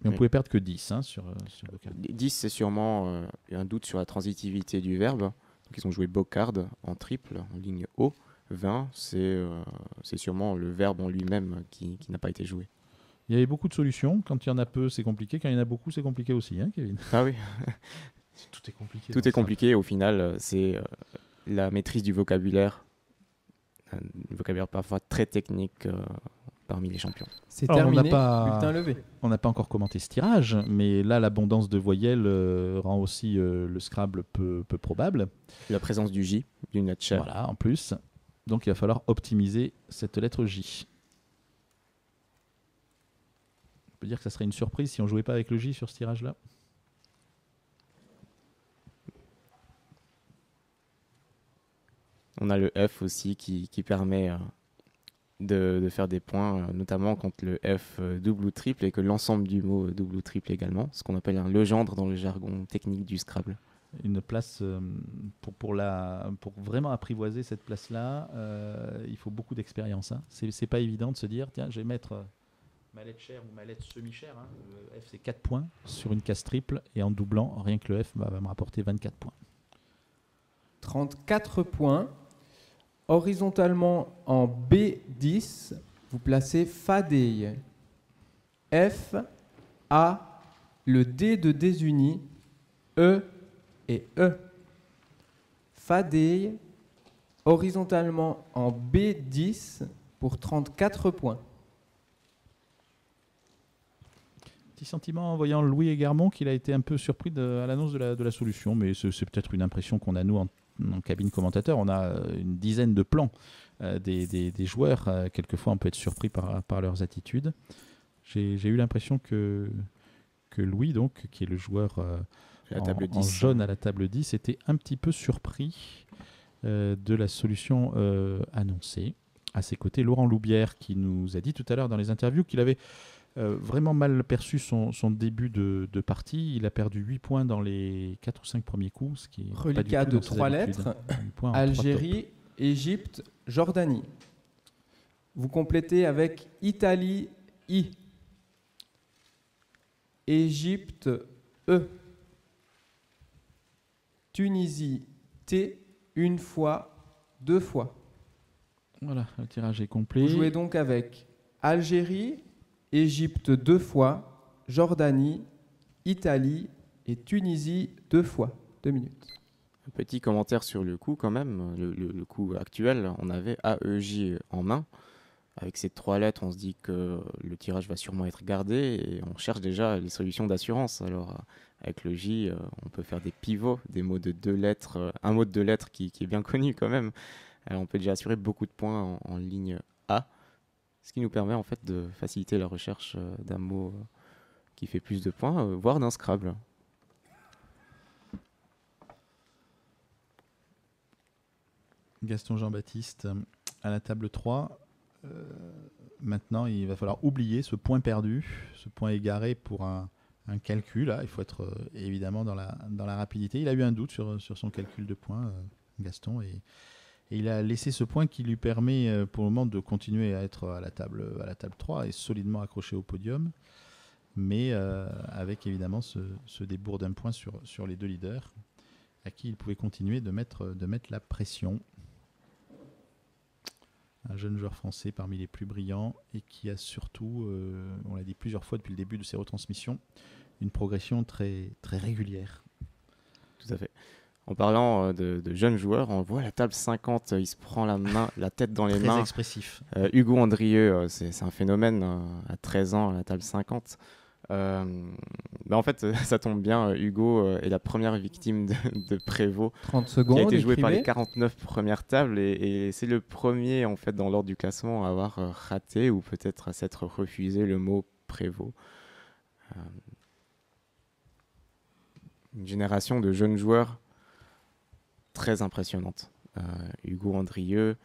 Mais on pouvait perdre que 10 sur Bocardet. 10, c'est sûrement un doute sur la transitivité du verbe. Donc, ils ont joué Bocard en triple, en ligne haut. 20, c'est sûrement le verbe en lui-même qui n'a pas été joué. Il y avait beaucoup de solutions. Quand il y en a peu, c'est compliqué. Quand il y en a beaucoup, c'est compliqué aussi, Kevin. Ah oui, Tout est compliqué. tout est compliqué. Au final, c'est la maîtrise du vocabulaire. Un vocabulaire parfois très technique parmi les champions. C'est Alors, terminé. Bulletin levé. On n'a pas encore commenté ce tirage, mais là, l'abondance de voyelles rend aussi le Scrabble peu probable. La présence du J, du nutshell. Voilà, en plus. Donc, il va falloir optimiser cette lettre J. On peut dire que ça serait une surprise si on jouait pas avec le J sur ce tirage-là. On a le F aussi qui permet de faire des points, notamment quand le F double ou triple et que l'ensemble du mot double ou triple également, ce qu'on appelle un legendre dans le jargon technique du Scrabble. Une place pour vraiment apprivoiser cette place-là, il faut beaucoup d'expérience. C'est pas évident de se dire tiens, je vais mettre ma lettre chère ou ma lettre semi-chère. Le F c'est 4 points sur une case triple et en doublant, rien que le F va me rapporter 24 points. 34 points. Horizontalement en B10, vous placez Fadei. F, A, le D de désuni, E et E. Fadei, horizontalement en B10 pour 34 points. Petit sentiment en voyant Louis Egarmont qu'il a été un peu surpris à l'annonce de la solution, mais c'est peut-être une impression qu'on a nous en cabine commentateur. On a une dizaine de plans des joueurs. Quelquefois, on peut être surpris par leurs attitudes. J'ai eu l'impression que Louis, donc, qui est le joueur en jaune à la table 10, était un petit peu surpris de la solution annoncée. À ses côtés, Laurent Loubière, qui nous a dit tout à l'heure dans les interviews qu'il avait vraiment mal perçu son début de partie. Il a perdu 8 points dans les 4 ou 5 premiers coups, ce qui est reliquat de 3 lettres, Algérie, Égypte, Jordanie. Vous complétez avec Italie, I. Égypte, E. Tunisie, T, une fois, deux fois. Voilà, le tirage est complet. Vous jouez donc avec Algérie, Égypte deux fois, Jordanie, Italie et Tunisie deux fois. 2 minutes. Un petit commentaire sur le coup quand même. Le coup actuel, on avait AEJ en main. Avec ces 3 lettres, on se dit que le tirage va sûrement être gardé et on cherche déjà les solutions d'assurance. Alors, avec le J, on peut faire des pivots, des mots de 2 lettres, un mot de 2 lettres qui est bien connu quand même. Alors, on peut déjà assurer beaucoup de points en ligne A, ce qui nous permet en fait de faciliter la recherche d'un mot qui fait plus de points, voire d'un Scrabble. Gaston Jean-Baptiste à la table 3. Maintenant, il va falloir oublier ce point perdu, ce point égaré pour un calcul. Là, il faut être évidemment dans la rapidité. Il a eu un doute sur son calcul de points, Gaston, et il a laissé ce point qui lui permet pour le moment de continuer à être à la table 3 et solidement accroché au podium, mais avec évidemment ce débours d'un point sur les 2 leaders à qui il pouvait continuer de mettre la pression. Un jeune joueur français parmi les plus brillants et qui a surtout, on l'a dit plusieurs fois depuis le début de ses retransmissions, une progression très, très régulière. Tout à fait. En parlant de jeunes joueurs, on voit à la table 50, il se prend la tête dans les mains. Très expressif. Hugo Andrieux, c'est un phénomène à 13 ans à la table 50. En fait, ça tombe bien, Hugo est la première victime de Prévost 30 secondes, qui a été joué par écrivez. les 49 premières tables et c'est le premier en fait dans l'ordre du classement à avoir raté ou peut-être à s'être refusé le mot Prévost. Une génération de jeunes joueurs très impressionnante. Hugo Andrieux,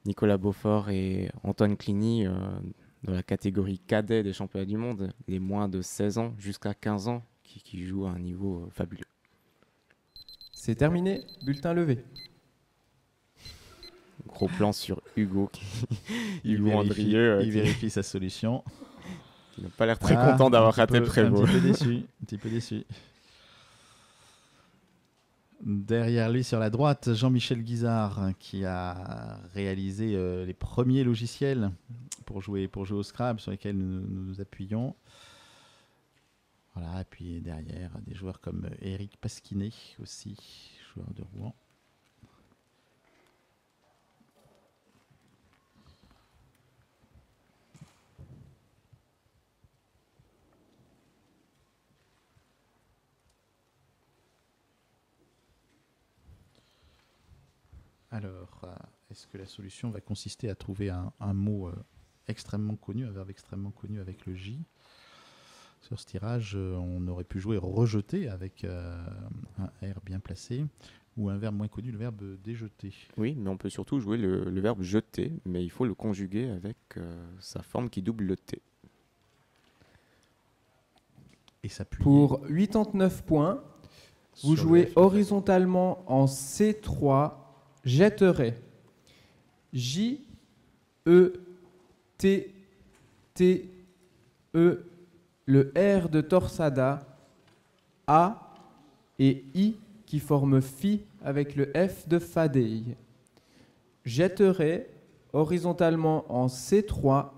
Nicolas Beaufort et Antoine Cligny dans la catégorie cadet des championnats du monde, les moins de 16 ans jusqu'à 15 ans qui jouent à un niveau fabuleux. C'est terminé, bulletin levé. Gros plan sur Hugo. Hugo Andrieux il vérifie sa solution. Il n'a pas l'air très content d'avoir raté Prévost. Un petit peu déçu. Derrière lui, sur la droite, Jean-Michel Guizard, qui a réalisé les premiers logiciels pour jouer au Scrabble sur lesquels nous appuyons. Voilà, et puis derrière, des joueurs comme Éric Pasquinet aussi, joueur de Rouen. Alors, est-ce que la solution va consister à trouver un mot extrêmement connu, un verbe extrêmement connu avec le J? Sur ce tirage, on aurait pu jouer rejeter avec un R bien placé, ou un verbe moins connu, le verbe déjeter. Oui, mais on peut surtout jouer le verbe jeter, mais il faut le conjuguer avec sa forme qui double le T. Et s'appuyer. Pour 89 points, vous jouez horizontalement en C3, jetterai. J, E, T, T, E, le R de torsada, A et I qui forment Phi avec le F de fadei. Jetterai horizontalement en C3,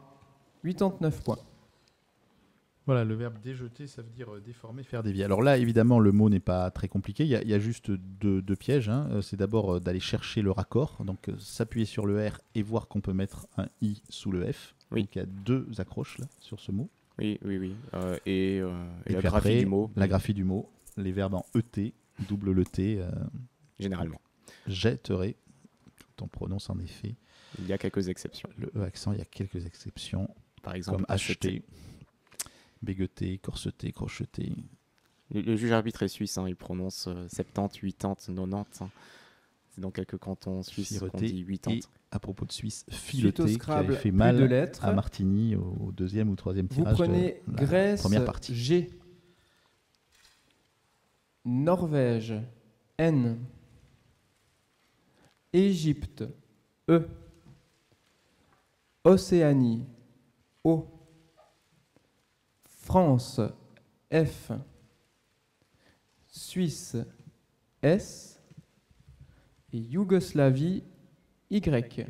89 points. Voilà, le verbe déjeter, ça veut dire déformer, faire dévier. Alors là, évidemment, le mot n'est pas très compliqué. Il y a juste deux pièges. C'est d'abord d'aller chercher le raccord, donc s'appuyer sur le R et voir qu'on peut mettre un I sous le F. Oui. Donc il y a 2 accroches là, sur ce mot. Oui. Et la puis graphie après, du mot. La graphie du mot, les verbes en ET, double le T. Généralement. Jetterai, quand on prononce en effet. Il y a quelques exceptions. Le E accent, il y a quelques exceptions, Par exemple, comme acheter, bégueter, corseter, crocheter. Le juge arbitre est suisse, il prononce 70, 80, 90. C'est dans quelques cantons suisses qu'on dit 80. Et à propos de Suisse, fileter, qui Scrabble, avait fait plus mal de lettres. à Martigny au 2e ou 3e Vous tirage prenez de la Grèce, première partie. G. Norvège, N. Égypte, E. Océanie, O. France, F. Suisse, S. Et Yougoslavie, Y.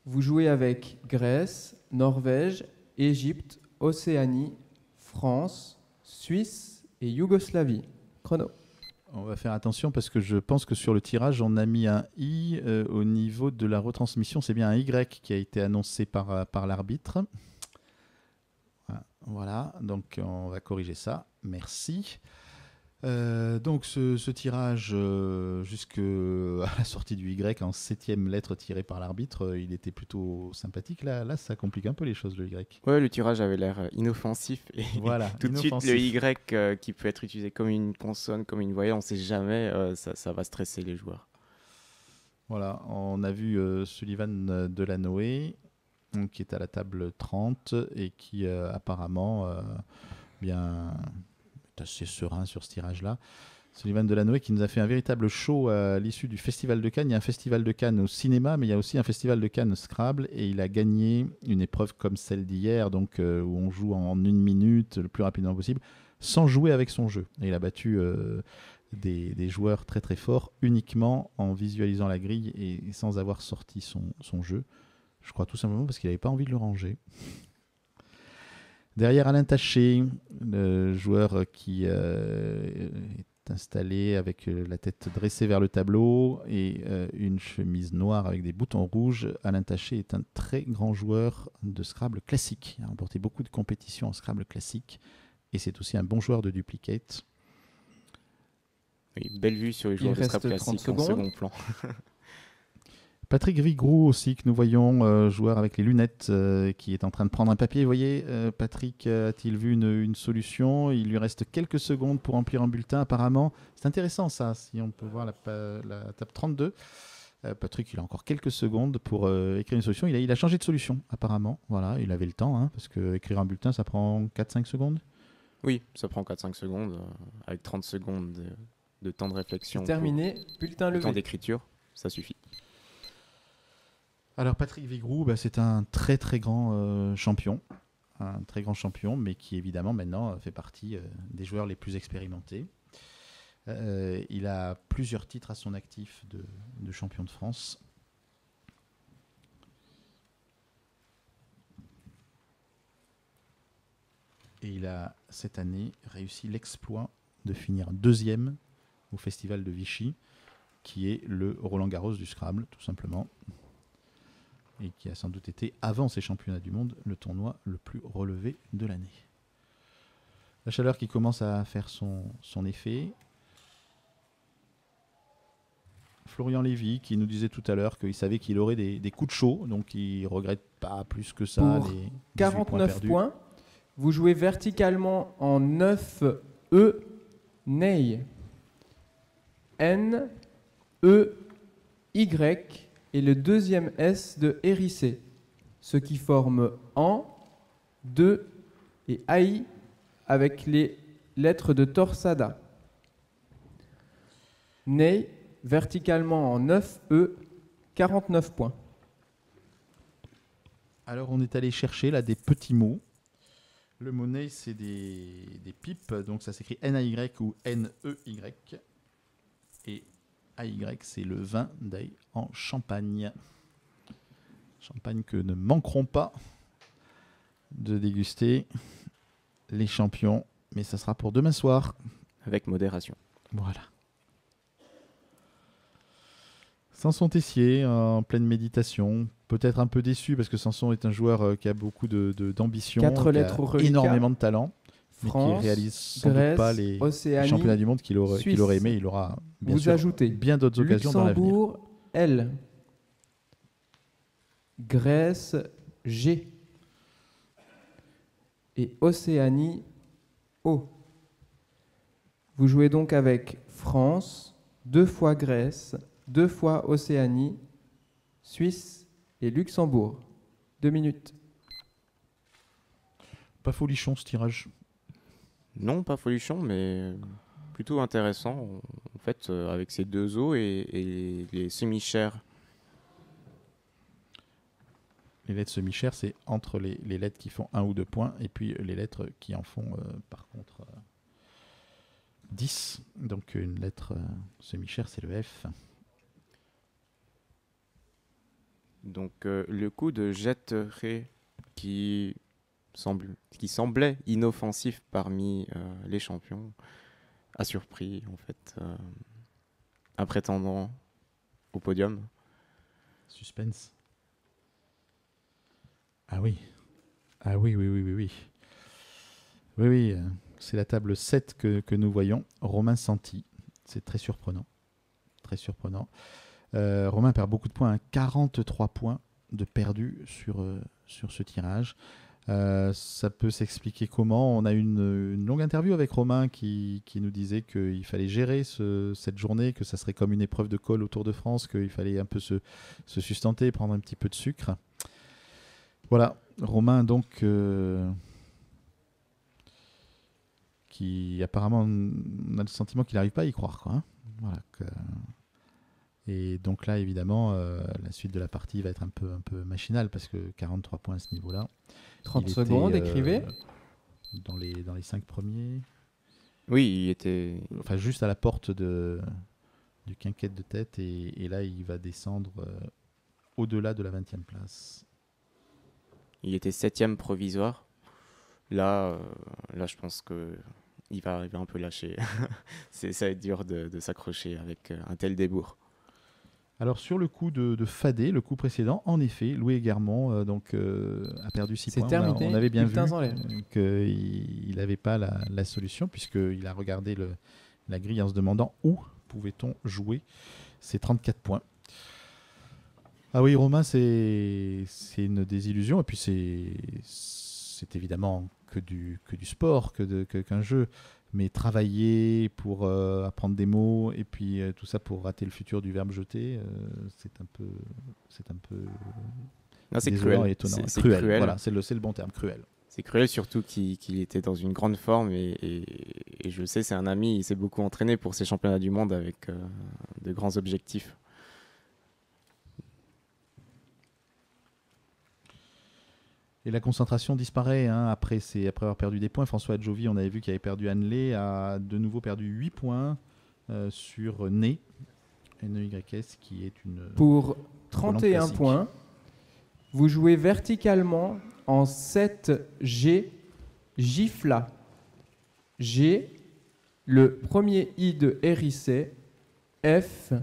Vous jouez avec Grèce, Norvège, Égypte, Océanie, France, Suisse et Yougoslavie. Chrono. On va faire attention parce que je pense que sur le tirage, on a mis un I au niveau de la retransmission. C'est bien un Y qui a été annoncé par l'arbitre. Voilà, donc on va corriger ça. Merci. Donc ce tirage jusqu'à la sortie du Y en 7e lettre tirée par l'arbitre, il était plutôt sympathique. Là, ça complique un peu les choses, le Y. Ouais, le tirage avait l'air inoffensif. Et voilà, tout de suite, le Y qui peut être utilisé comme une consonne, comme une voyelle, on ne sait jamais, ça va stresser les joueurs. Voilà, on a vu Sullivan Delanoë, qui est à la table 30 et qui apparemment bien... assez serein sur ce tirage-là. Sullivan Delanoë qui nous a fait un véritable show à l'issue du Festival de Cannes. Il y a un Festival de Cannes au cinéma, mais il y a aussi un Festival de Cannes Scrabble et il a gagné une épreuve comme celle d'hier, donc où on joue en 1 minute, le plus rapidement possible, sans jouer avec son jeu. Et il a battu des joueurs très très forts uniquement en visualisant la grille et sans avoir sorti son jeu. Je crois tout simplement parce qu'il n'avait pas envie de le ranger. Derrière Alain Taché, le joueur qui est installé avec la tête dressée vers le tableau et une chemise noire avec des boutons rouges. Alain Taché est un très grand joueur de Scrabble classique. Il a remporté beaucoup de compétitions en Scrabble classique et c'est aussi un bon joueur de duplicate. Oui, belle vue sur les joueurs de Scrabble classique en second plan. Patrick Vigroux aussi, que nous voyons, joueur avec les lunettes, qui est en train de prendre un papier. Vous voyez, Patrick a-t-il vu une solution? Il lui reste quelques secondes pour remplir un bulletin, apparemment. C'est intéressant, ça, si on peut voir la table 32. Patrick, il a encore quelques secondes pour écrire une solution. Il a changé de solution, apparemment. Voilà, il avait le temps, hein, parce qu'écrire un bulletin, ça prend 4-5 secondes. Oui, ça prend 4-5 secondes, avec 30 secondes de temps de réflexion. C'est terminé, bulletin levé. Temps d'écriture, ça suffit. Alors Patrick Vigroux, c'est un très très grand champion, mais qui évidemment maintenant fait partie des joueurs les plus expérimentés. Il a plusieurs titres à son actif de champion de France. Et il a cette année réussi l'exploit de finir 2e au Festival de Vichy, qui est le Roland-Garros du Scrabble, tout simplement. Et qui a sans doute été, avant ces championnats du monde, le tournoi le plus relevé de l'année. La chaleur qui commence à faire son effet. Florian Lévy qui nous disait tout à l'heure qu'il savait qu'il aurait des coups de chaud, donc il ne regrette pas plus que ça pour les 49 points. Vous jouez verticalement en 9 E, Ney. N, E, Y et le deuxième S de hérissé, ce qui forme en, 2 et AI avec les lettres de torsada. Ney, verticalement en 9 E, 49 points. Alors on est allé chercher là des petits mots. Le mot ney, c'est des pipes, donc ça s'écrit N-A-Y ou N-E-Y. Et AY, c'est le vin d'ail en Champagne. Champagne que ne manqueront pas de déguster les champions, mais ça sera pour demain soir. Avec modération. Voilà. Samson Tessier, en pleine méditation, peut-être un peu déçu parce que Samson est un joueur qui a beaucoup d'ambition, 4 lettres au reliquat. Énormément de talent, France, mais qui réalise sans Grèce, doute pas les Océanie, championnats du monde qu'il aurait aimé. Il aura bien vous sûr ajoutez bien d'autres occasions dans l'avenir. Luxembourg, L. Grèce, G. Et Océanie, O. Vous jouez donc avec France, 2 fois Grèce, 2 fois Océanie, Suisse et Luxembourg. 2 minutes. Pas folichon ce tirage. Non, pas folichon, mais plutôt intéressant. En fait, avec ces 2 os et les semi-chers. Les lettres semi-chères, c'est entre les lettres qui font 1 ou 2 points et puis les lettres qui en font par contre 10. Donc une lettre semi-chère, c'est le F. Donc le coup de jetterai qui semblait inoffensif parmi les champions a surpris en fait un prétendant au podium. Suspense. Ah oui. Ah oui, oui, oui, oui, oui. Oui, oui, c'est la table 7 que nous voyons. Romain Santi. C'est très surprenant. Très surprenant. Romain perd beaucoup de points. 43 points de perdus sur ce tirage. Ça peut s'expliquer comment. On a une longue interview avec Romain qui nous disait qu'il fallait gérer cette journée, que ça serait comme une épreuve de colle au Tour de France, qu'il fallait un peu se sustenter, prendre un petit peu de sucre. Voilà, Romain donc qui apparemment on a le sentiment qu'il n'arrive pas à y croire, quoi, hein. Voilà, et donc là évidemment la suite de la partie va être un peu machinale parce que 43 points à ce niveau-là. 30 secondes, écrivez. Dans les 5 premiers. Oui, il était... Enfin, juste à la porte du quinquette de tête et là il va descendre au-delà de la 20e place. Il était 7e provisoire. Là, je pense qu'il va arriver un peu lâché. Ça va être dur de s'accrocher avec un tel débours. Alors sur le coup de Fadé, le coup précédent, en effet, Louis Guermont a perdu 6 points. Terminé. On avait bien vu Bulletins en l'air. qu'il n'avait pas la solution puisqu'il a regardé la grille en se demandant où pouvait-on jouer ces 34 points. Ah oui, Romain, c'est une désillusion et puis c'est évidemment que du sport, qu'un jeu. Mais travailler pour apprendre des mots et puis tout ça pour rater le futur du verbe jeter, c'est un peu Non, c'est désolant cruel. et étonnant. C'est Cruel. cruel. Voilà, c'est le bon terme, cruel. C'est cruel, surtout qu'il était dans une grande forme et je le sais, c'est un ami, il s'est beaucoup entraîné pour ces championnats du monde avec de grands objectifs. Et la concentration disparaît après avoir perdu des points. François Adjovi, on avait vu qu'il avait perdu Hanley, a de nouveau perdu 8 points sur Ney, NEYS, qui est une... Pour 31 classique. points, vous jouez verticalement en 7G, Gifla. G, le premier I de Hérissé, F,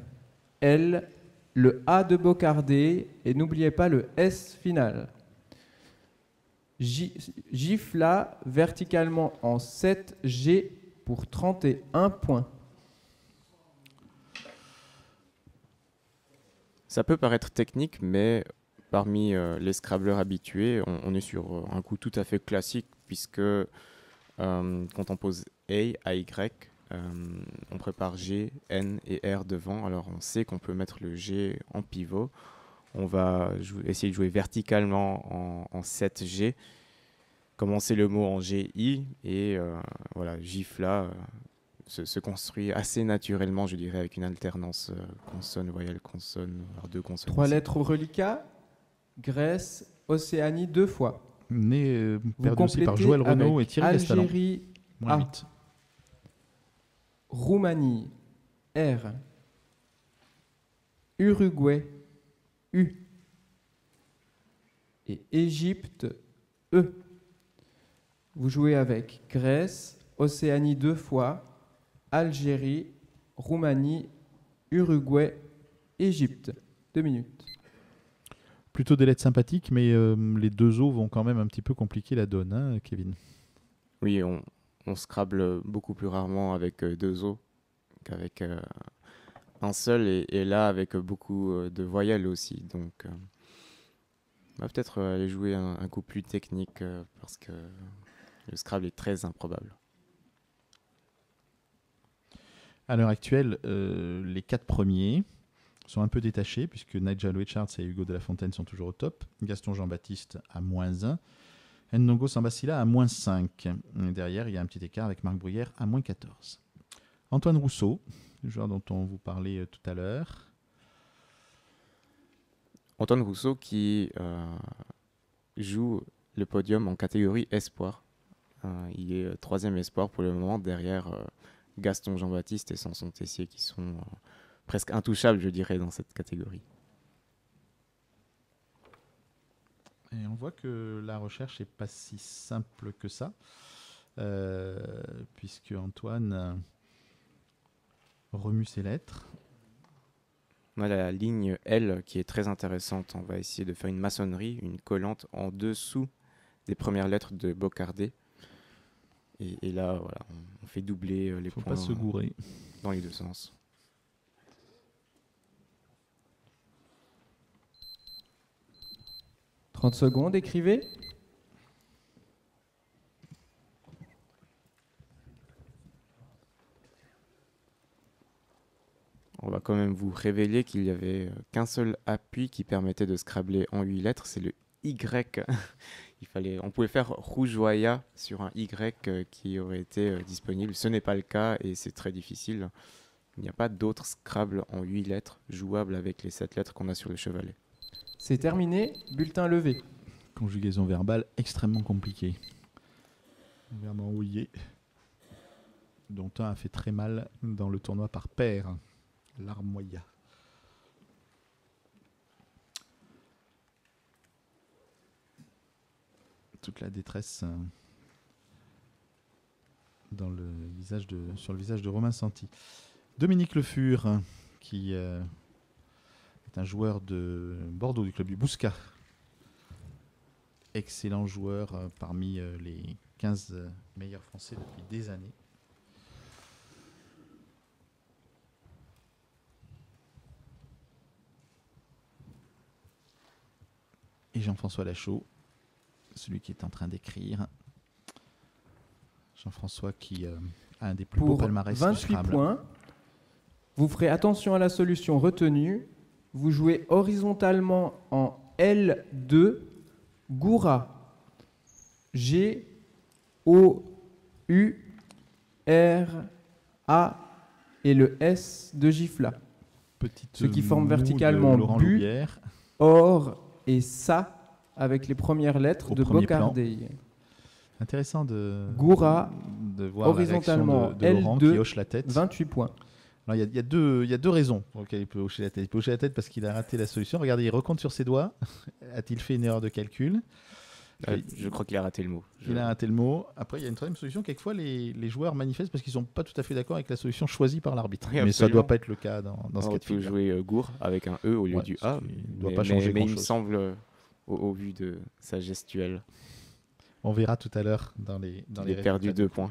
L, le A de Bocardé, et n'oubliez pas le S final. Gifla verticalement en 7G pour 31 points. Ça peut paraître technique, mais parmi les scrabbleurs habitués, on est sur un coup tout à fait classique, puisque quand on pose A, Y, on prépare G, N et R devant. Alors on sait qu'on peut mettre le G en pivot. On va essayer de jouer verticalement en 7G, commencer le mot en GI, et voilà, Gifla se construit assez naturellement, je dirais, avec une alternance consonne, voyelle, consonne, voire deux consonnes. 3 lettres au reliquat, Grèce, Océanie 2 fois. Né Vous perdu aussi par complétez Joël Renaud avec et Thierry Castellan. Algérie Moins A. 8. Roumanie, R. Uruguay, U. Et Égypte, E. Vous jouez avec Grèce, Océanie 2 fois, Algérie, Roumanie, Uruguay, Égypte. 2 minutes. Plutôt des lettres sympathiques, mais les deux os vont quand même un petit peu compliquer la donne, hein, Kevin. Oui, on scrabble beaucoup plus rarement avec deux os qu'avec un seul, et là avec beaucoup de voyelles aussi. Donc on va peut-être aller jouer un coup plus technique parce que le Scrabble est très improbable. À l'heure actuelle, les 4 premiers sont un peu détachés puisque Nigel Richards et Hugo de la Fontaine sont toujours au top. Gaston Jean-Baptiste à -1. Ndongo Sambasila à -5. Et derrière, il y a un petit écart avec Marc Bruyère à -14. Antoine Rousseau, le joueur dont on vous parlait tout à l'heure. Antoine Rousseau qui joue le podium en catégorie espoir. Il est 3e espoir pour le moment derrière Gaston Jean-Baptiste et Samson Tessier qui sont presque intouchables, je dirais, dans cette catégorie. Et on voit que la recherche n'est pas si simple que ça, puisque Antoine remue ses lettres. On a la ligne L qui est très intéressante. On va essayer de faire une maçonnerie, une collante en dessous des premières lettres de Bocardé. Et là, voilà, on fait doubler les Faut points pas se gourer. dans les deux sens. « 30 secondes, écrivez. On va quand même vous révéler qu'il n'y avait qu'un seul appui qui permettait de scrabler en 8 lettres, c'est le Y. On pouvait faire rougeoya sur un Y qui aurait été disponible. Ce n'est pas le cas et c'est très difficile. Il n'y a pas d'autres Scrabble en 8 lettres jouables avec les 7 lettres qu'on a sur le chevalet. C'est terminé, bulletin levé. Conjugaison verbale extrêmement compliquée. Le verbe enrouiller, dont un a fait très mal dans le tournoi par paire. Larmoya. Toute la détresse sur le visage de Romain Santi. Dominique Le Fur, qui est un joueur de Bordeaux, du club du Bouscat. Excellent joueur parmi les 15 meilleurs Français depuis des années. Et Jean-François Lachaud, celui qui est en train d'écrire. Jean-François qui a un des plus beaux palmarès du 28 Scrabble. points, vous ferez attention à la solution retenue. Vous jouez horizontalement en L2, Goura. G-O-U-R-A et le S de Gifla. Ce qui forme verticalement Bu, Loubière. Or et Ça avec les premières lettres Au de premier Bocardé. Intéressant de Goura, voir horizontalement la réaction de Laurent L2, qui hoche la tête. 28 points. Alors, il y a deux raisons pour lesquelles il peut hocher la tête. Il peut hocher la tête parce qu'il a raté la solution. Regardez, il recompte sur ses doigts. A-t-il fait une erreur de calcul? Je crois qu'il a raté le mot. Il a raté le mot. Après, il y a une troisième solution. Quelquefois, les joueurs manifestent parce qu'ils ne sont pas tout à fait d'accord avec la solution choisie par l'arbitre. Oui, mais ça ne absolument. doit pas être le cas dans ce cas de On peut figure. jouer Gour avec un E au lieu du A. Il ne doit pas changer mais il me grand-chose. semble, au vu de sa gestuelle, On verra tout à l'heure dans les il a perdu résultats. 2 points.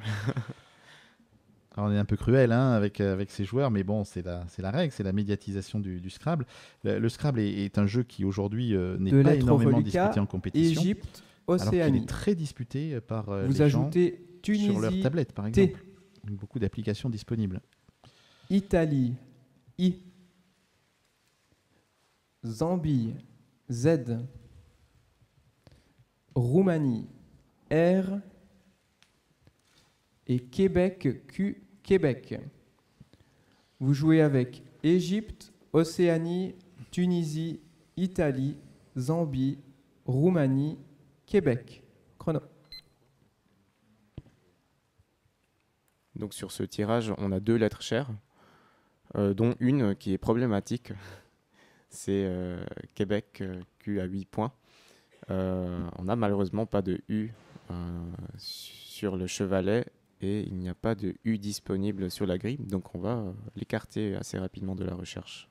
Alors, on est un peu cruel avec ces joueurs, mais bon, c'est la règle, c'est la médiatisation du Scrabble. Le Scrabble est un jeu qui aujourd'hui n'est De pas lettres énormément reliquat, disputé en compétition, Égypte, alors qu'il Océanie. est très disputé par Vous les gens ajoutez sur leur Tunisie, tablette, par T, exemple. Beaucoup d'applications disponibles. Italie, I, Zambie, Z, Roumanie, R et Québec, Q, Québec. Vous jouez avec Égypte, Océanie, Tunisie, Italie, Zambie, Roumanie, Québec. Chrono. Donc sur ce tirage, on a 2 lettres chères, dont une qui est problématique. C'est Québec, Q à 8 points. On n'a malheureusement pas de U sur le chevalet et il n'y a pas de U disponible sur la grille. Donc on va l'écarter assez rapidement de la recherche.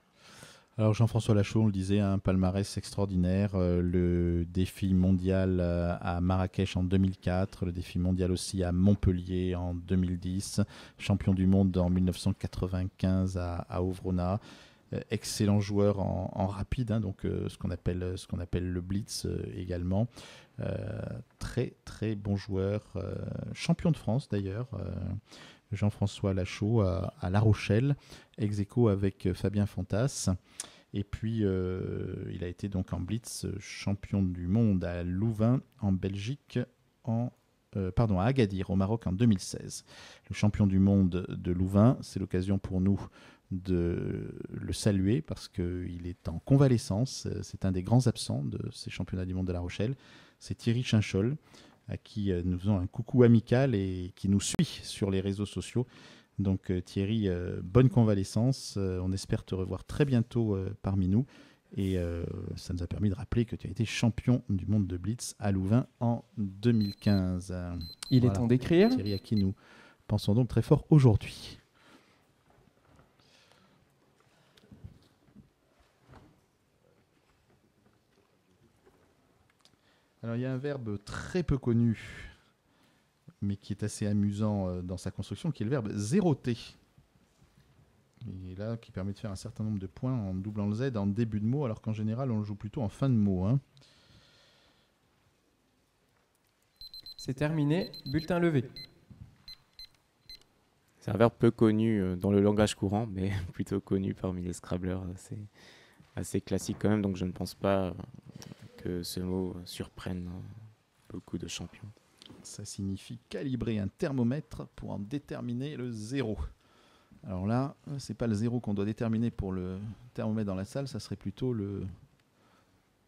Alors Jean-François Lachaud, on le disait, un palmarès extraordinaire. Le défi mondial à Marrakech en 2004, le défi mondial aussi à Montpellier en 2010, champion du monde en 1995 à Ovrona. Excellent joueur en rapide, donc ce qu'on appelle le blitz également. Très très bon joueur, champion de France d'ailleurs. Jean-François Lachaud à La Rochelle, ex aequo avec Fabien Fontas. Et puis, il a été donc en blitz champion du monde à Louvain, en Belgique, à Agadir, au Maroc, en 2016. Le champion du monde de Louvain, c'est l'occasion pour nous de le saluer parce qu'il est en convalescence. C'est un des grands absents de ces championnats du monde de La Rochelle. C'est Thierry Chinchol, à qui nous faisons un coucou amical et qui nous suit sur les réseaux sociaux Donc Thierry, bonne convalescence. On espère te revoir très bientôt parmi nous. Et ça nous a permis de rappeler que tu as été champion du monde de Blitz à Louvain en 2015. Il est Voilà. temps d'écrire. Thierry, à qui nous pensons donc très fort aujourd'hui. Alors il y a un verbe très peu connu, mais qui est assez amusant dans sa construction, qui est le verbe zéroter. Et là, qui permet de faire un certain nombre de points en doublant le Z en début de mot, alors qu'en général, on le joue plutôt en fin de mot. Hein. C'est terminé. Bulletin levé. C'est un verbe peu connu dans le langage courant, mais plutôt connu parmi les Scrabblers. C'est assez classique quand même, donc je ne pense pas que ce mot surprenne beaucoup de champions. Ça signifie calibrer un thermomètre pour en déterminer le zéro. Alors là, c'est pas le zéro qu'on doit déterminer pour le thermomètre dans la salle, ça serait plutôt le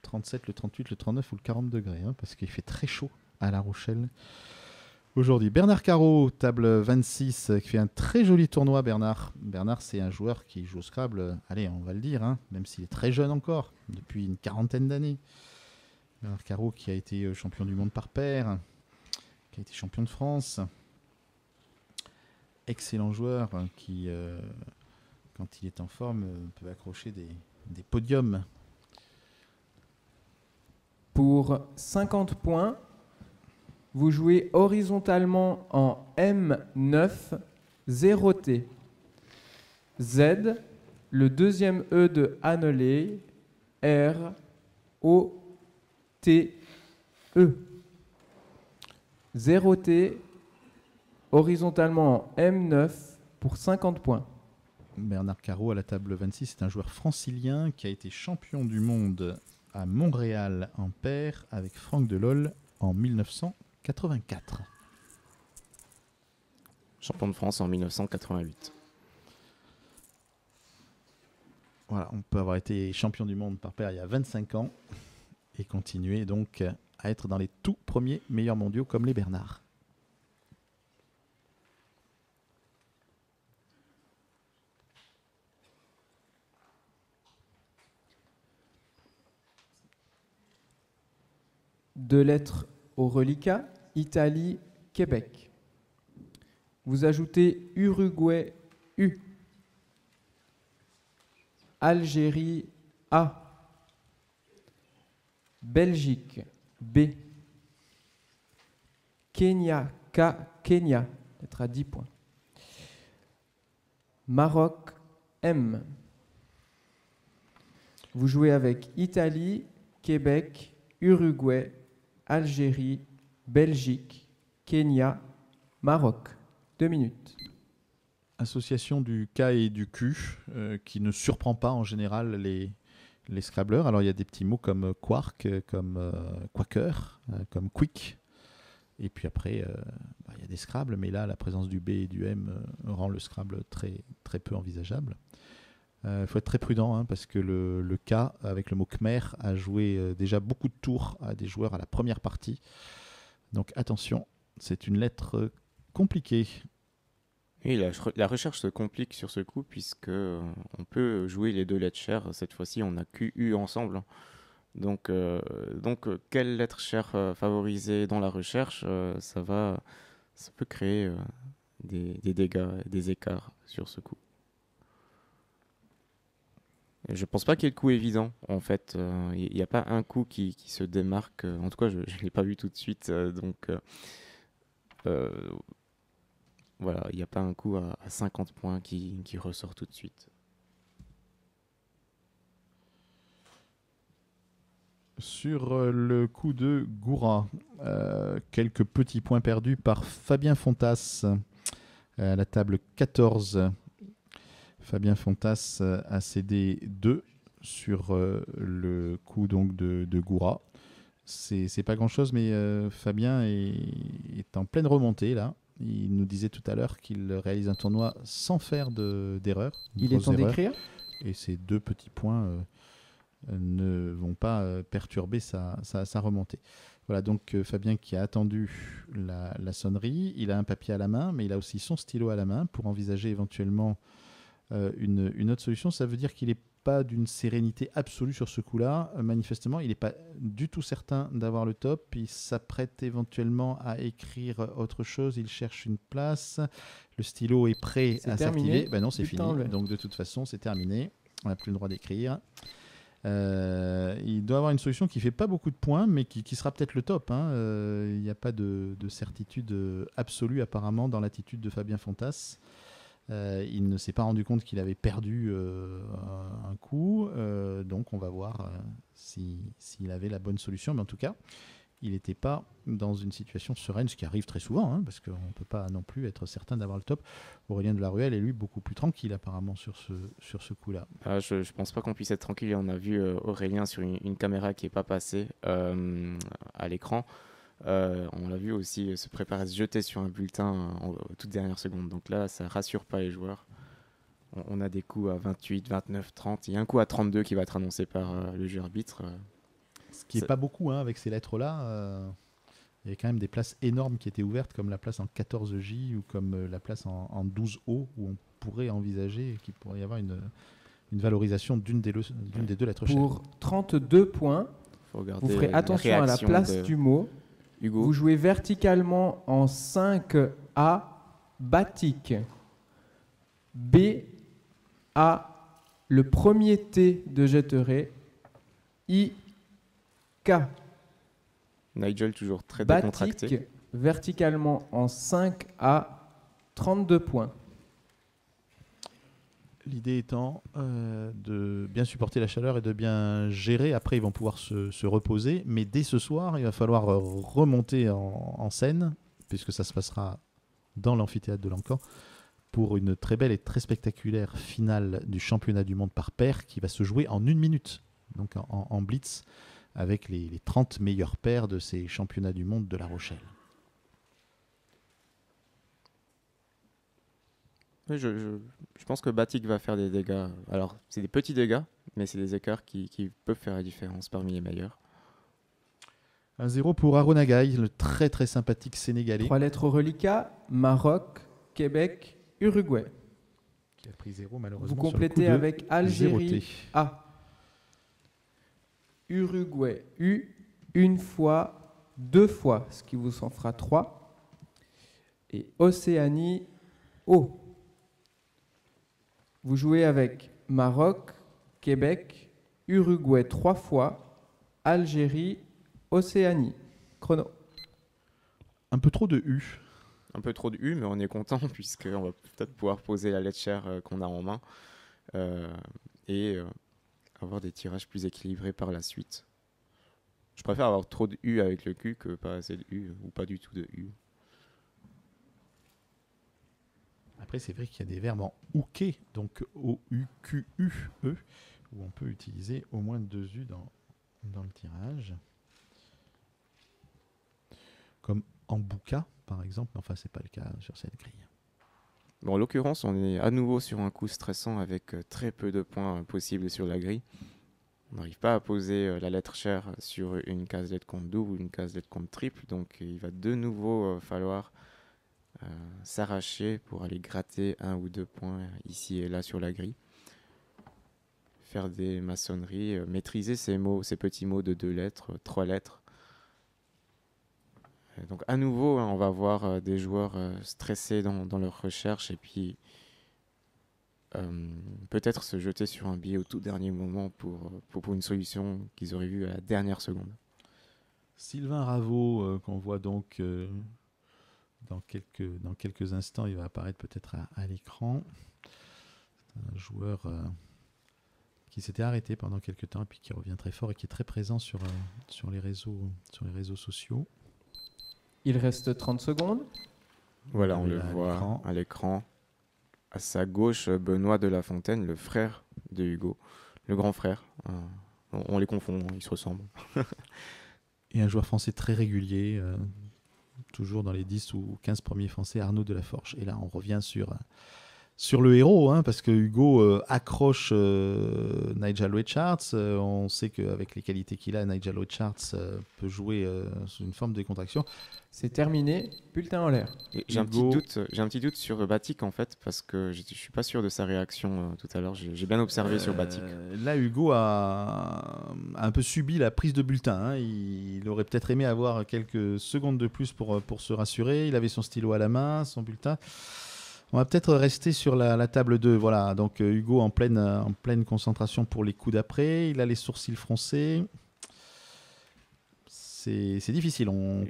37, le 38, le 39 ou le 40 degrés, hein, parce qu'il fait très chaud à La Rochelle aujourd'hui. Bernard Carreau, table 26, qui fait un très joli tournoi, Bernard. Bernard, c'est un joueur qui joue au Scrabble, allez, on va le dire, hein, même s'il est très jeune encore, depuis une quarantaine d'années. Bernard Carreau qui a été champion du monde par paire, qui a été champion de France. Excellent joueur qui, quand il est en forme, peut accrocher des podiums. Pour 50 points, vous jouez horizontalement en M9, 0T. Z, le deuxième E de Annelay, R, O, T, E. 0T, horizontalement en M9 pour 50 points. Bernard Carreau à la table 26, c'est un joueur francilien qui a été champion du monde à Montréal en paire avec Franck Delol en 1984. Champion de France en 1988. Voilà, on peut avoir été champion du monde par paire il y a 25 ans et continuer donc à être dans les tout premiers meilleurs mondiaux comme les Bernard. Deux lettres au reliquat, Italie, Québec. Vous ajoutez Uruguay, U. Algérie, A. Belgique, B. Kenya, K. Kenya, lettre à 10 points. Maroc, M. Vous jouez avec Italie, Québec, Uruguay, Algérie, Belgique, Kenya, Maroc. 2 minutes. Association du K et du Q qui ne surprend pas en général les Scrabblers. Alors il y a des petits mots comme quark, comme quaker, comme quick. Et puis après, il y a des Scrabbles, mais là la présence du B et du M rend le Scrabble très, très peu envisageable. Il faut être très prudent hein, parce que le K avec le mot Khmer a joué déjà beaucoup de tours à des joueurs à la première partie. Donc attention, c'est une lettre compliquée. Oui, la recherche se complique sur ce coup puisque on peut jouer les deux lettres chères. Cette fois-ci, on a Q, U ensemble. Donc quelle lettre chère favoriser dans la recherche, ça peut créer des dégâts, des écarts sur ce coup. Et je pense pas qu'il y ait de coup évident. En fait, il n'y a pas un coup qui se démarque. En tout cas, je ne l'ai pas vu tout de suite. Voilà, il n'y a pas un coup à 50 points qui ressort tout de suite. Sur le coup de Goura, quelques petits points perdus par Fabien Fontas à la table 14. Fabien Fontas a cédé 2 sur le coup donc de Goura. C'est pas grand-chose, mais Fabien est en pleine remontée là. Il nous disait tout à l'heure qu'il réalise un tournoi sans faire d'erreur. Il est temps d'écrire. Et ces 2 petits points ne vont pas perturber sa remontée. Voilà, donc Fabien qui a attendu la sonnerie, il a un papier à la main, mais il a aussi son stylo à la main pour envisager éventuellement une autre solution. Ça veut dire qu'il n'est pas d'une sérénité absolue sur ce coup-là. Manifestement, il n'est pas du tout certain d'avoir le top. Il s'apprête éventuellement à écrire autre chose. Il cherche une place. Le stylo est prêt à s'activer. Ben non, c'est fini. Donc de toute façon, c'est terminé. On n'a plus le droit d'écrire. Il doit avoir une solution qui ne fait pas beaucoup de points, mais qui sera peut-être le top. Il n'y a pas de certitude absolue apparemment dans l'attitude de Fabien Fontas. Il ne s'est pas rendu compte qu'il avait perdu un coup, donc on va voir s'il avait la bonne solution. Mais en tout cas, il n'était pas dans une situation sereine, ce qui arrive très souvent, parce qu'on ne peut pas non plus être certain d'avoir le top. Aurélien Delaruelle est lui beaucoup plus tranquille apparemment sur ce coup-là. Je ne pense pas qu'on puisse être tranquille. On a vu Aurélien sur une caméra qui n'est pas passée à l'écran. On l'a vu aussi se préparer à se jeter sur un bulletin en toute dernière seconde. Donc là, ça ne rassure pas les joueurs. On a des coups à 28, 29, 30. Il y a un coup à 32 qui va être annoncé par le juge arbitre. Ce qui n'est pas beaucoup avec ces lettres-là. Il y avait quand même des places énormes qui étaient ouvertes, comme la place en 14J ou comme la place en 12O, où on pourrait envisager qu'il pourrait y avoir une valorisation d'une des deux lettres chères. Pour 32 points, vous ferez attention à la place du mot. Hugo. Vous jouez verticalement en 5A, batik. B, A, le premier T de Jetteret. I, K. Nigel toujours très batik, décontracté. Verticalement en 5A, 32 points. L'idée étant de bien supporter la chaleur et de bien gérer. Après, ils vont pouvoir se reposer. Mais dès ce soir, il va falloir remonter en scène, puisque ça se passera dans l'amphithéâtre de Lancan, pour une très belle et très spectaculaire finale du championnat du monde par paire qui va se jouer en 1 minute, donc en blitz, avec les 30 meilleures paires de ces championnats du monde de La Rochelle. Oui, je pense que Batik va faire des dégâts. Alors, c'est des petits dégâts, mais c'est des écarts qui peuvent faire la différence parmi les meilleurs. 1-0 pour Aronagaï, le très très sympathique Sénégalais. 3 lettres au reliquat, Maroc, Québec, Uruguay. Qui a pris 0 malheureusement. Vous complétez avec Algérie, 0T. A. Uruguay, U, une fois, 2 fois, ce qui vous en fera 3. Et Océanie, O. Vous jouez avec Maroc, Québec, Uruguay 3 fois, Algérie, Océanie. Chrono. Un peu trop de U. Un peu trop de U, mais on est content puisqu'on va peut-être pouvoir poser la lettre chère qu'on a en main et avoir des tirages plus équilibrés par la suite. Je préfère avoir trop de U avec le Q que pas assez de U ou pas du tout de U. Après, c'est vrai qu'il y a des verbes en ouké, donc O-U-Q-U-E, où on peut utiliser au moins 2 U dans le tirage. Comme Ambouka, par exemple. Enfin, c'est pas le cas sur cette grille. Bon, en l'occurrence, on est à nouveau sur un coup stressant avec très peu de points possibles sur la grille. On n'arrive pas à poser la lettre chère sur une case lettre compte double ou une case lettre compte triple. Donc, il va de nouveau falloir s'arracher pour aller gratter 1 ou 2 points ici et là sur la grille. Faire des maçonneries, maîtriser ces petits mots de 2 lettres, 3 lettres. Donc à nouveau, on va voir des joueurs stressés dans leur recherche et puis peut-être se jeter sur un billet au tout dernier moment pour une solution qu'ils auraient vue à la dernière seconde. Sylvain Raveau, qu'on voit donc dans quelques instants, il va apparaître peut-être à l'écran. C'est un joueur qui s'était arrêté pendant quelques temps et puis qui revient très fort et qui est très présent sur les réseaux sociaux. Il reste 30 secondes. Voilà, on le voit à l'écran. À sa gauche, Benoît de La Fontaine, le frère de Hugo, le grand frère. On les confond, ils se ressemblent. Et un joueur français très régulier, toujours dans les 10 ou 15 premiers français, Arnaud Delaforge. Et là, on revient sur sur le héros, hein, parce que Hugo accroche Nigel Richards. On sait qu'avec les qualités qu'il a, Nigel Richards peut jouer sous une forme de décontraction. C'est terminé, bulletin en l'air. J'ai un petit doute sur Batik en fait, parce que je suis pas sûr de sa réaction tout à l'heure. J'ai bien observé sur Batik. Là, Hugo a un peu subi la prise de bulletin. Hein. Il aurait peut-être aimé avoir quelques secondes de plus pour se rassurer. Il avait son stylo à la main, son bulletin. On va peut-être rester sur la table 2. Voilà, donc Hugo en pleine concentration pour les coups d'après. Il a les sourcils froncés. C'est difficile, on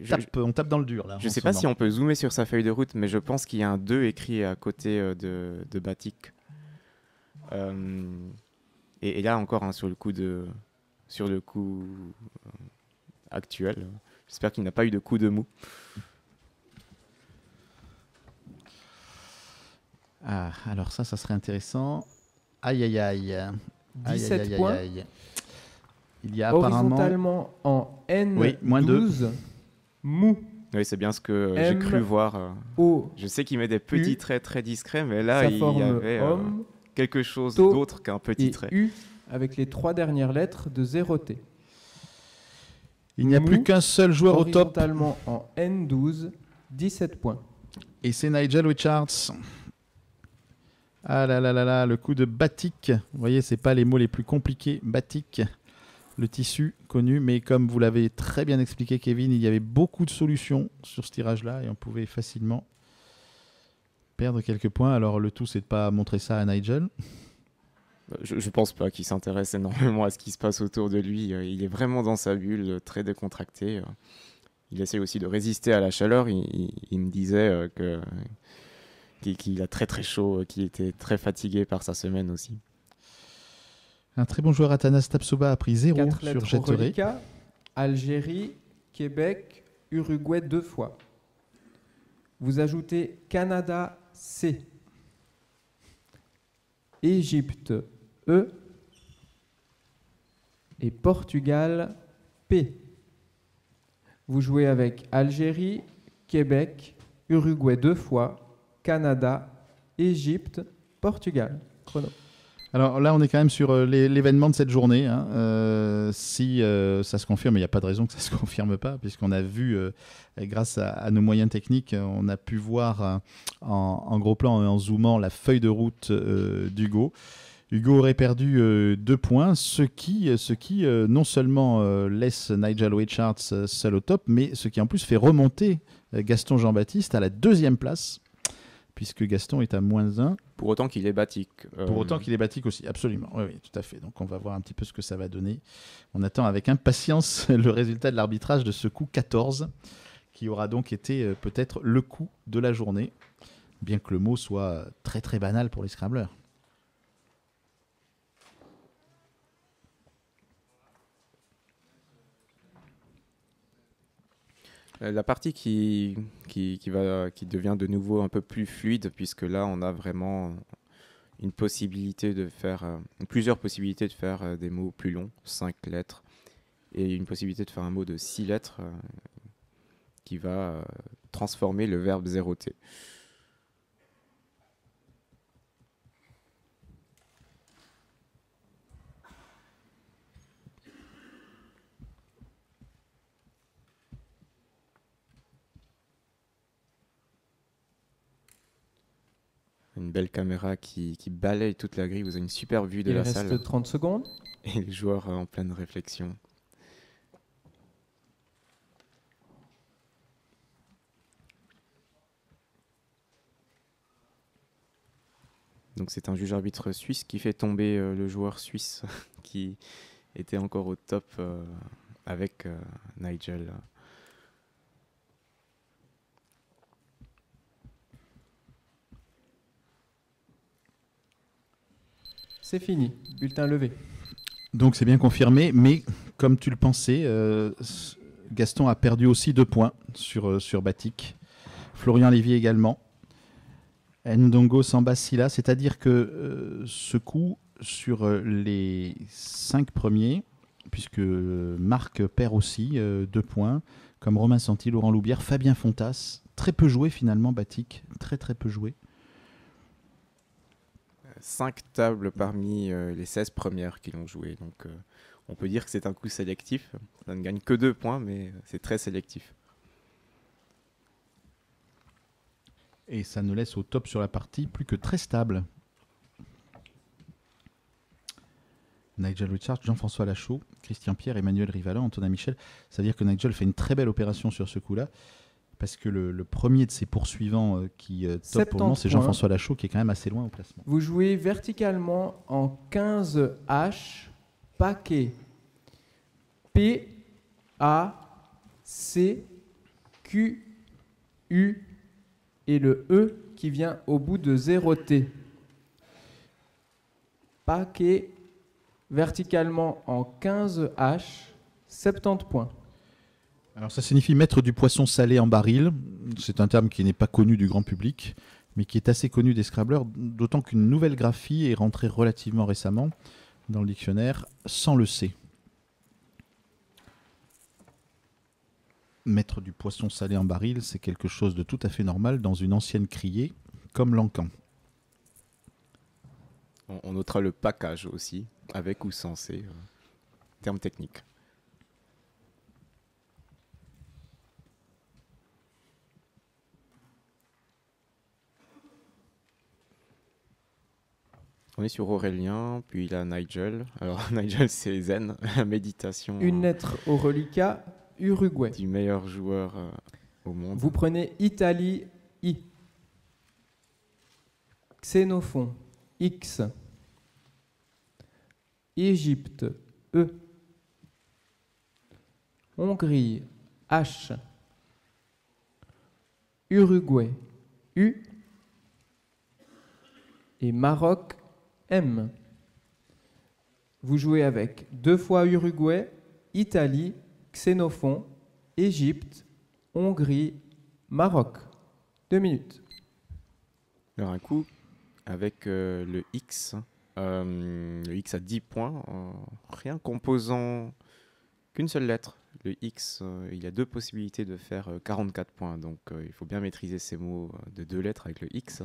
tape dans le dur. Là, je ne sais pas si on peut zoomer sur sa feuille de route, mais je pense qu'il y a un 2 écrit à côté de Batik. Et là encore, hein, sur le coup actuel, j'espère qu'il n'a pas eu de coup de mou. Ah, alors ça serait intéressant. Aïe, aïe, aïe. 17 aïe, aïe, points. aïe. Il y a horizontalement en N12, oui, -2. mou. Oui, c'est bien ce que j'ai cru voir. Je sais qu'il met des petits traits très discrets, mais là, il y avait quelque chose d'autre qu'un petit trait. U avec les 3 dernières lettres de 0T. Il n'y a plus qu'un seul joueur au top. Horizontalement en N12, 17 points. Et c'est Nigel Richards. Ah là là là là, le coup de Batik. Vous voyez, c'est pas les mots les plus compliqués. Batik. Le tissu connu, mais comme vous l'avez très bien expliqué, Kevin, il y avait beaucoup de solutions sur ce tirage-là et on pouvait facilement perdre quelques points. Alors le tout, c'est de ne pas montrer ça à Nigel. Je pense pas qu'il s'intéresse énormément à ce qui se passe autour de lui. Il est vraiment dans sa bulle, très décontracté. Il essaie aussi de résister à la chaleur. Il me disait qu'il a très très chaud, qu'il était très fatigué par sa semaine aussi. Un très bon joueur, Atanas Tapsoba, a pris 0 sur Jetteré. Algérie, Québec, Uruguay 2 fois. Vous ajoutez Canada C, Égypte E et Portugal P. Vous jouez avec Algérie, Québec, Uruguay 2 fois, Canada, Égypte, Portugal. Chrono. Alors là, on est quand même sur l'événement de cette journée. Hein. Si ça se confirme, il n'y a pas de raison que ça ne se confirme pas, puisqu'on a vu, grâce à nos moyens techniques, on a pu voir en gros plan et en zoomant la feuille de route d'Hugo. Hugo aurait perdu 2 points, ce qui non seulement laisse Nigel Richards seul au top, mais ce qui en plus fait remonter Gaston Jean-Baptiste à la 2e place, puisque Gaston est à -1. Pour autant qu'il est Batik. Pour autant qu'il est Batik aussi, absolument. Oui, oui, tout à fait. Donc on va voir un petit peu ce que ça va donner. On attend avec impatience le résultat de l'arbitrage de ce coup 14, qui aura donc été peut-être le coup de la journée, bien que le mot soit très très banal pour les scramblers. La partie qui devient de nouveau un peu plus fluide, puisque là on a vraiment une possibilité de faire, plusieurs possibilités de faire des mots plus longs, 5 lettres, et une possibilité de faire un mot de 6 lettres qui va transformer le verbe 0T. Une belle caméra qui balaye toute la grille. Vous avez une super vue de la salle. Il reste 30 secondes. Et les joueurs en pleine réflexion. Donc c'est un juge arbitre suisse qui fait tomber le joueur suisse qui était encore au top avec Nigel. C'est fini, bulletin levé. Donc c'est bien confirmé, mais comme tu le pensais, Gaston a perdu aussi 2 points sur Batik. Florian Lévy également. Ndongo Samba Silla, c'est-à-dire que ce coup sur les 5 premiers, puisque Marc perd aussi 2 points, comme Romain Santi, Laurent Loubière, Fabien Fontas, très peu joué finalement Batik, très très peu joué. 5 tables parmi les 16 premières qui l'ont joué. Donc on peut dire que c'est un coup sélectif. Ça ne gagne que 2 points, mais c'est très sélectif. Et ça ne laisse au top sur la partie plus que 13 tables. Nigel Richards, Jean-François Lachaud, Christian Pierre, Emmanuel Rivalan, Antonin Michel. Ça veut dire que Nigel fait une très belle opération sur ce coup-là. Parce que le premier de ses poursuivants qui top pour le moment, c'est Jean-François Lachaud qui est quand même assez loin au classement. Vous jouez verticalement en 15 H, paquet. P, A, C, Q, U et le E qui vient au bout de 0T. Paquet verticalement en 15 H, 70 points. Alors ça signifie mettre du poisson salé en baril. C'est un terme qui n'est pas connu du grand public, mais qui est assez connu des Scrabblers, d'autant qu'une nouvelle graphie est rentrée relativement récemment dans le dictionnaire sans le C. Mettre du poisson salé en baril, c'est quelque chose de tout à fait normal dans une ancienne criée comme l'encan. On notera le package aussi, avec ou sans C, terme technique. On est sur Aurélien, puis il a Nigel. Alors Nigel, c'est zen, la méditation. Une lettre au reliquat, Uruguay. Du meilleur joueur au monde. Vous prenez Italie, I. Xénophon, X. Égypte, E. Hongrie, H. Uruguay, U. Et Maroc, M. Vous jouez avec 2 fois Uruguay, Italie, Xénophon, Égypte, Hongrie, Maroc. 2 minutes. Alors un coup avec le X. Le X a 10 points, rien composant qu'une seule lettre. Le X, il y a 2 possibilités de faire 44 points, donc il faut bien maîtriser ces mots de 2 lettres avec le X.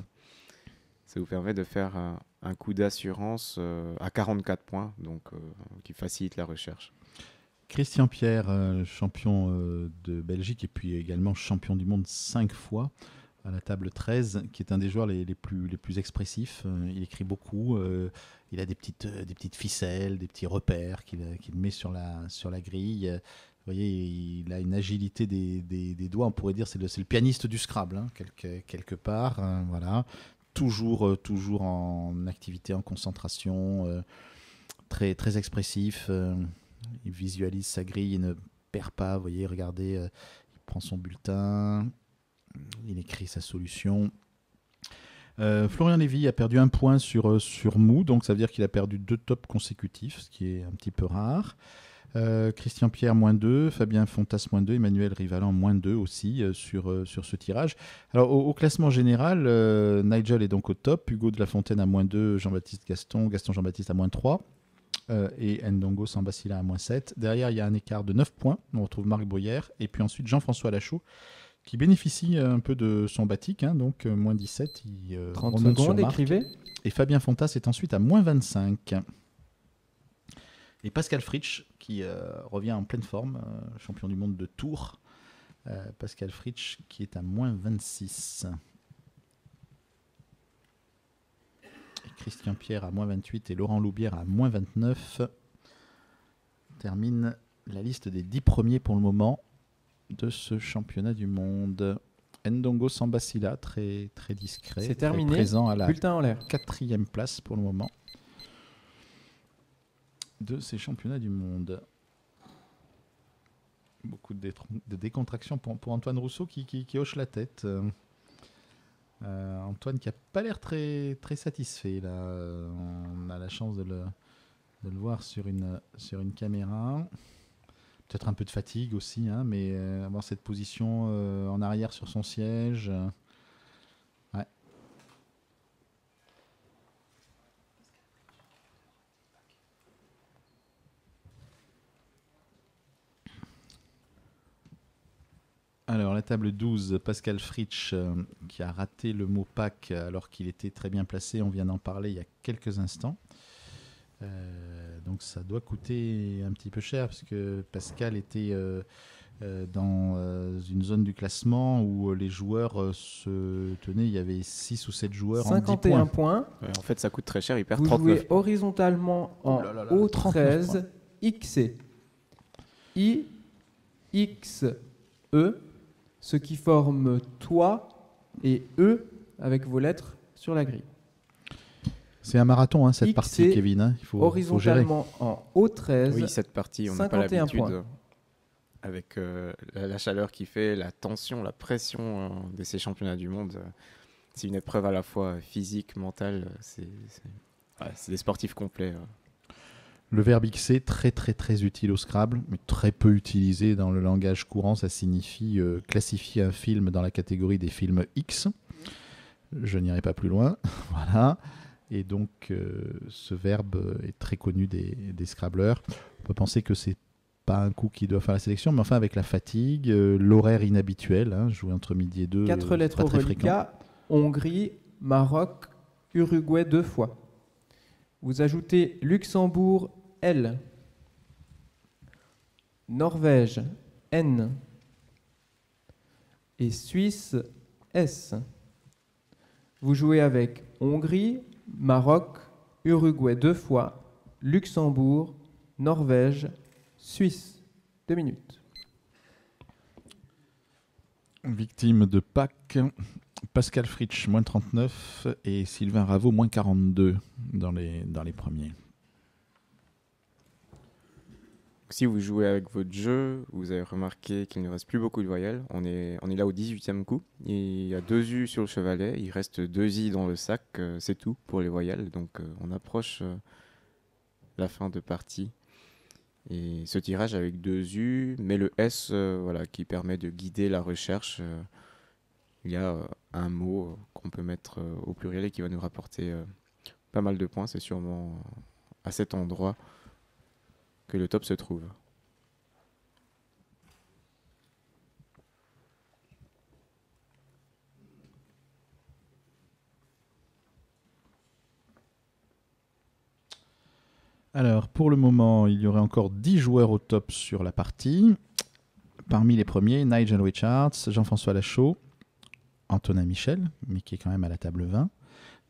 Ça vous permet de faire un coup d'assurance à 44 points, donc qui facilite la recherche. Christian Pierre, champion de Belgique et puis également champion du monde 5 fois à la table 13, qui est un des joueurs les plus expressifs. Il écrit beaucoup, il a des petites ficelles, des petits repères qu'il met sur la grille. Vous voyez, il a une agilité des doigts, on pourrait dire c'est le pianiste du Scrabble, hein, quelque part. Voilà. Toujours en activité, en concentration, très, très expressif. Il visualise sa grille, il ne perd pas. Vous voyez, regardez, il prend son bulletin, il écrit sa solution. Florian Lévy a perdu 1 point sur Mou, donc ça veut dire qu'il a perdu 2 tops consécutifs, ce qui est un petit peu rare. Christian Pierre, -2, Fabien Fontas, -2, Emmanuel Rivalan, -2 aussi sur ce tirage. Alors au classement général, Nigel est donc au top, Hugo de la Fontaine à -2, Jean-Baptiste Gaston Jean-Baptiste à -3, et Ndongo Sambasila à -7. Derrière, il y a un écart de 9 points, on retrouve Marc Bruyère, et puis ensuite Jean-François Lachaud, qui bénéficie un peu de son batik, hein, donc -17, il 30 remonte sur secondes, Marc. écrivez. Et Fabien Fontas est ensuite à -25. Et Pascal Fritsch, qui revient en pleine forme, champion du monde de Tours. Pascal Fritsch, qui est à -26. Et Christian Pierre à -28 et Laurent Loubière à -29. Termine la liste des 10 premiers pour le moment de ce championnat du monde. Ndongo Sambasila, très, très discret. C'est terminé. Présent à la Bulletin en l'air. 4e place pour le moment de ces championnats du monde. Beaucoup de décontraction pour Antoine Rousseau qui hoche la tête. Antoine qui n'a pas l'air très, très satisfait. Là. On a la chance de le voir sur une caméra. Peut-être un peu de fatigue aussi, hein, mais avoir cette position en arrière sur son siège. Ouais. Alors, la table 12, Pascal Fritsch, qui a raté le mot Pâques alors qu'il était très bien placé. On vient d'en parler il y a quelques instants. Donc, ça doit coûter un petit peu cher parce que Pascal était dans une zone du classement où les joueurs se tenaient. Il y avait 6 ou 7 joueurs en 10 51 points. points. En fait, ça coûte très cher, il perd Vous 39 jouez horizontalement en Oh là là là, 39 O13 XC. I, X, E, ce qui forme toi et E avec vos lettres sur la grille. C'est un marathon, hein, cette XC, partie, Kevin. Hein. Il faut gérer. Horizontalement en O13. Oui, cette partie, on n'a pas 51 l'habitude. points. Avec la chaleur qui fait, la tension, la pression de ces championnats du monde. C'est une épreuve à la fois physique, mentale. C'est des sportifs complets. Le verbe XC, très très très utile au Scrabble, mais très peu utilisé dans le langage courant. Ça signifie classifier un film dans la catégorie des films X. Je n'irai pas plus loin. Voilà. Et donc, ce verbe est très connu des Scrabbleurs. On peut penser que c'est pas un coup qui doit faire la sélection, mais enfin avec la fatigue, l'horaire inhabituel, hein, jouer entre midi et 2, 4 c'est lettres pas au très reliquat, fréquent. Hongrie, Maroc, Uruguay 2 fois. Vous ajoutez Luxembourg, L. Norvège, N. Et Suisse, S. Vous jouez avec Hongrie, Maroc, Uruguay 2 fois, Luxembourg, Norvège, Suisse. 2 minutes. Victime de Pâques, Pascal Fritsch, moins 39, et Sylvain Raveau, moins 42 dans les premiers. Si vous jouez avec votre jeu, vous avez remarqué qu'il ne reste plus beaucoup de voyelles. On est là au 18e coup. Il y a 2 U sur le chevalet, il reste 2 I dans le sac, c'est tout pour les voyelles. Donc on approche la fin de partie. Et ce tirage avec 2 U, mais le S voilà, qui permet de guider la recherche. Il y a un mot qu'on peut mettre au pluriel et qui va nous rapporter pas mal de points. C'est sûrement à cet endroit que le top se trouve. Alors, pour le moment, il y aurait encore 10 joueurs au top sur la partie. Parmi les premiers, Nigel Richards, Jean-François Lachaud, Antonin Michel, mais qui est quand même à la table 20.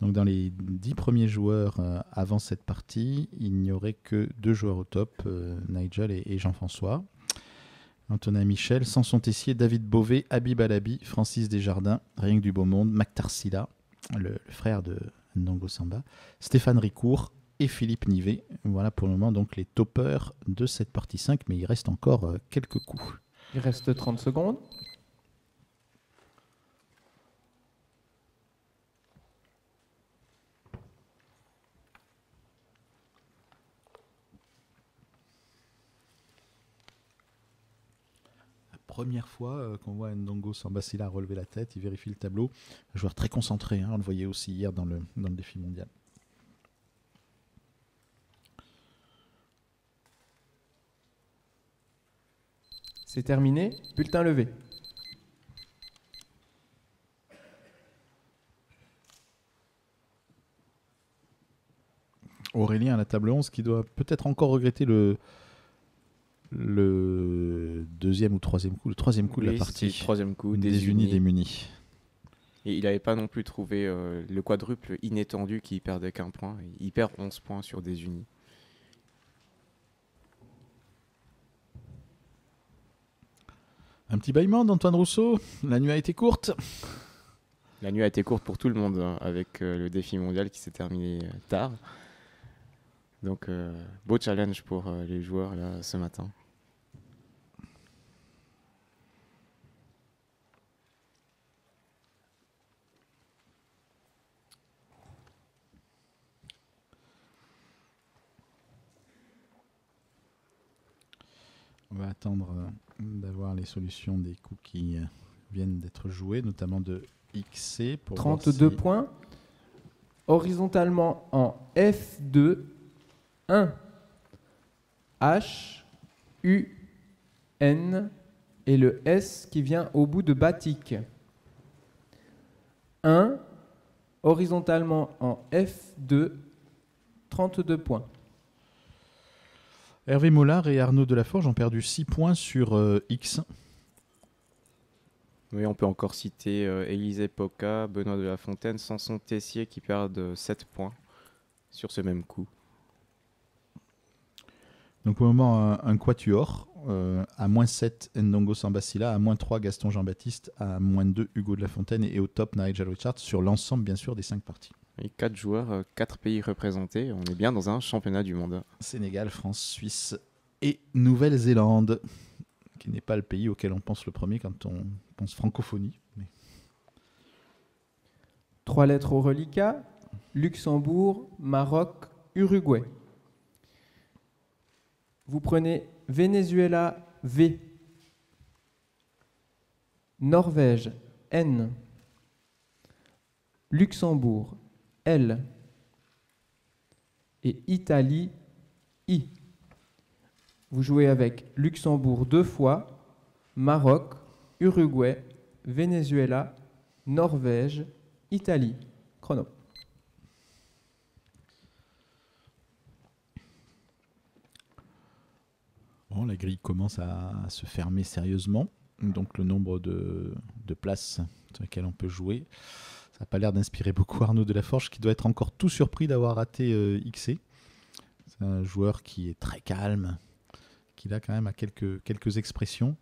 Donc, dans les 10 premiers joueurs avant cette partie, il n'y aurait que 2 joueurs au top, Nigel et Jean-François. Antonin Michel, Samson Tessier, David Beauvais, Habib Alabi, Francis Desjardins, Rien que du beau monde, Mac Tarsila, le frère de Ndongo Samba, Stéphane Ricourt et Philippe Nivet. Voilà pour le moment donc les toppers de cette partie 5, mais il reste encore quelques coups. Il reste 30 secondes. Première fois qu'on voit Ndongo Sambasila relever la tête, il vérifie le tableau. Un joueur très concentré, hein, on le voyait aussi hier dans le défi mondial. C'est terminé. Bulletin levé. Aurélien à la table 11 qui doit peut-être encore regretter le deuxième ou troisième coup, le troisième coup de la partie. Le troisième coup, des unis démunis. Et il n'avait pas non plus trouvé le quadruple inattendu qui perdait qu'un point. Il perd 11 points sur des unis. Un petit bâillement d'Antoine Rousseau. La nuit a été courte. La nuit a été courte pour tout le monde hein, avec le défi mondial qui s'est terminé tard. Donc beau challenge pour les joueurs là ce matin. On va attendre d'avoir les solutions des coups qui viennent d'être joués, notamment de XC. Pour 32 points. Horizontalement en F2, 1. H, U, N, et le S qui vient au bout de batik. 1, horizontalement en F2, 32 points. Hervé Mollard et Arnaud Delaforge ont perdu 6 points sur X. Oui, on peut encore citer Élisée Poca, Benoît de la Fontaine, Samson Tessier qui perdent 7 points sur ce même coup. Donc au moment, un quatuor, à -7 Ndongo Sambasila, à -3 Gaston Jean-Baptiste, à -2 Hugo de la Fontaine et au top Nigel Richards sur l'ensemble bien sûr des 5 parties. Et 4 joueurs, 4 pays représentés, on est bien dans un championnat du monde. Sénégal, France, Suisse et Nouvelle-Zélande, qui n'est pas le pays auquel on pense le premier quand on pense francophonie. Mais... 3 lettres au reliquat, Luxembourg, Maroc, Uruguay. Vous prenez Venezuela, V. Norvège, N. Luxembourg, L. Et Italie, I. Vous jouez avec Luxembourg 2 fois, Maroc, Uruguay, Venezuela, Norvège, Italie. Chrono. Bon, la grille commence à se fermer sérieusement. Donc le nombre de places sur lesquelles on peut jouer, ça n'a pas l'air d'inspirer beaucoup Arnaud Delaforge, qui doit être encore tout surpris d'avoir raté XC. C'est un joueur qui est très calme, qui là quand même a quelques expressions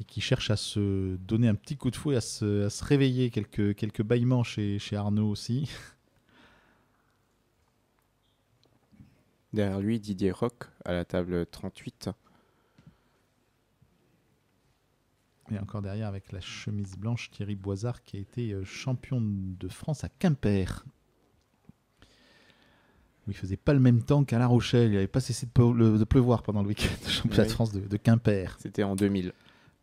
et qui cherche à se donner un petit coup de fouet, à se réveiller, quelques bâillements chez Arnaud aussi. Derrière lui, Didier Roch à la table 38. Et encore derrière, avec la chemise blanche, Thierry Boisard, qui a été champion de France à Quimper. Où il faisait pas le même temps qu'à La Rochelle. Il n'avait pas cessé de pleuvoir pendant le week-end de championnat de France de Quimper. C'était en 2000.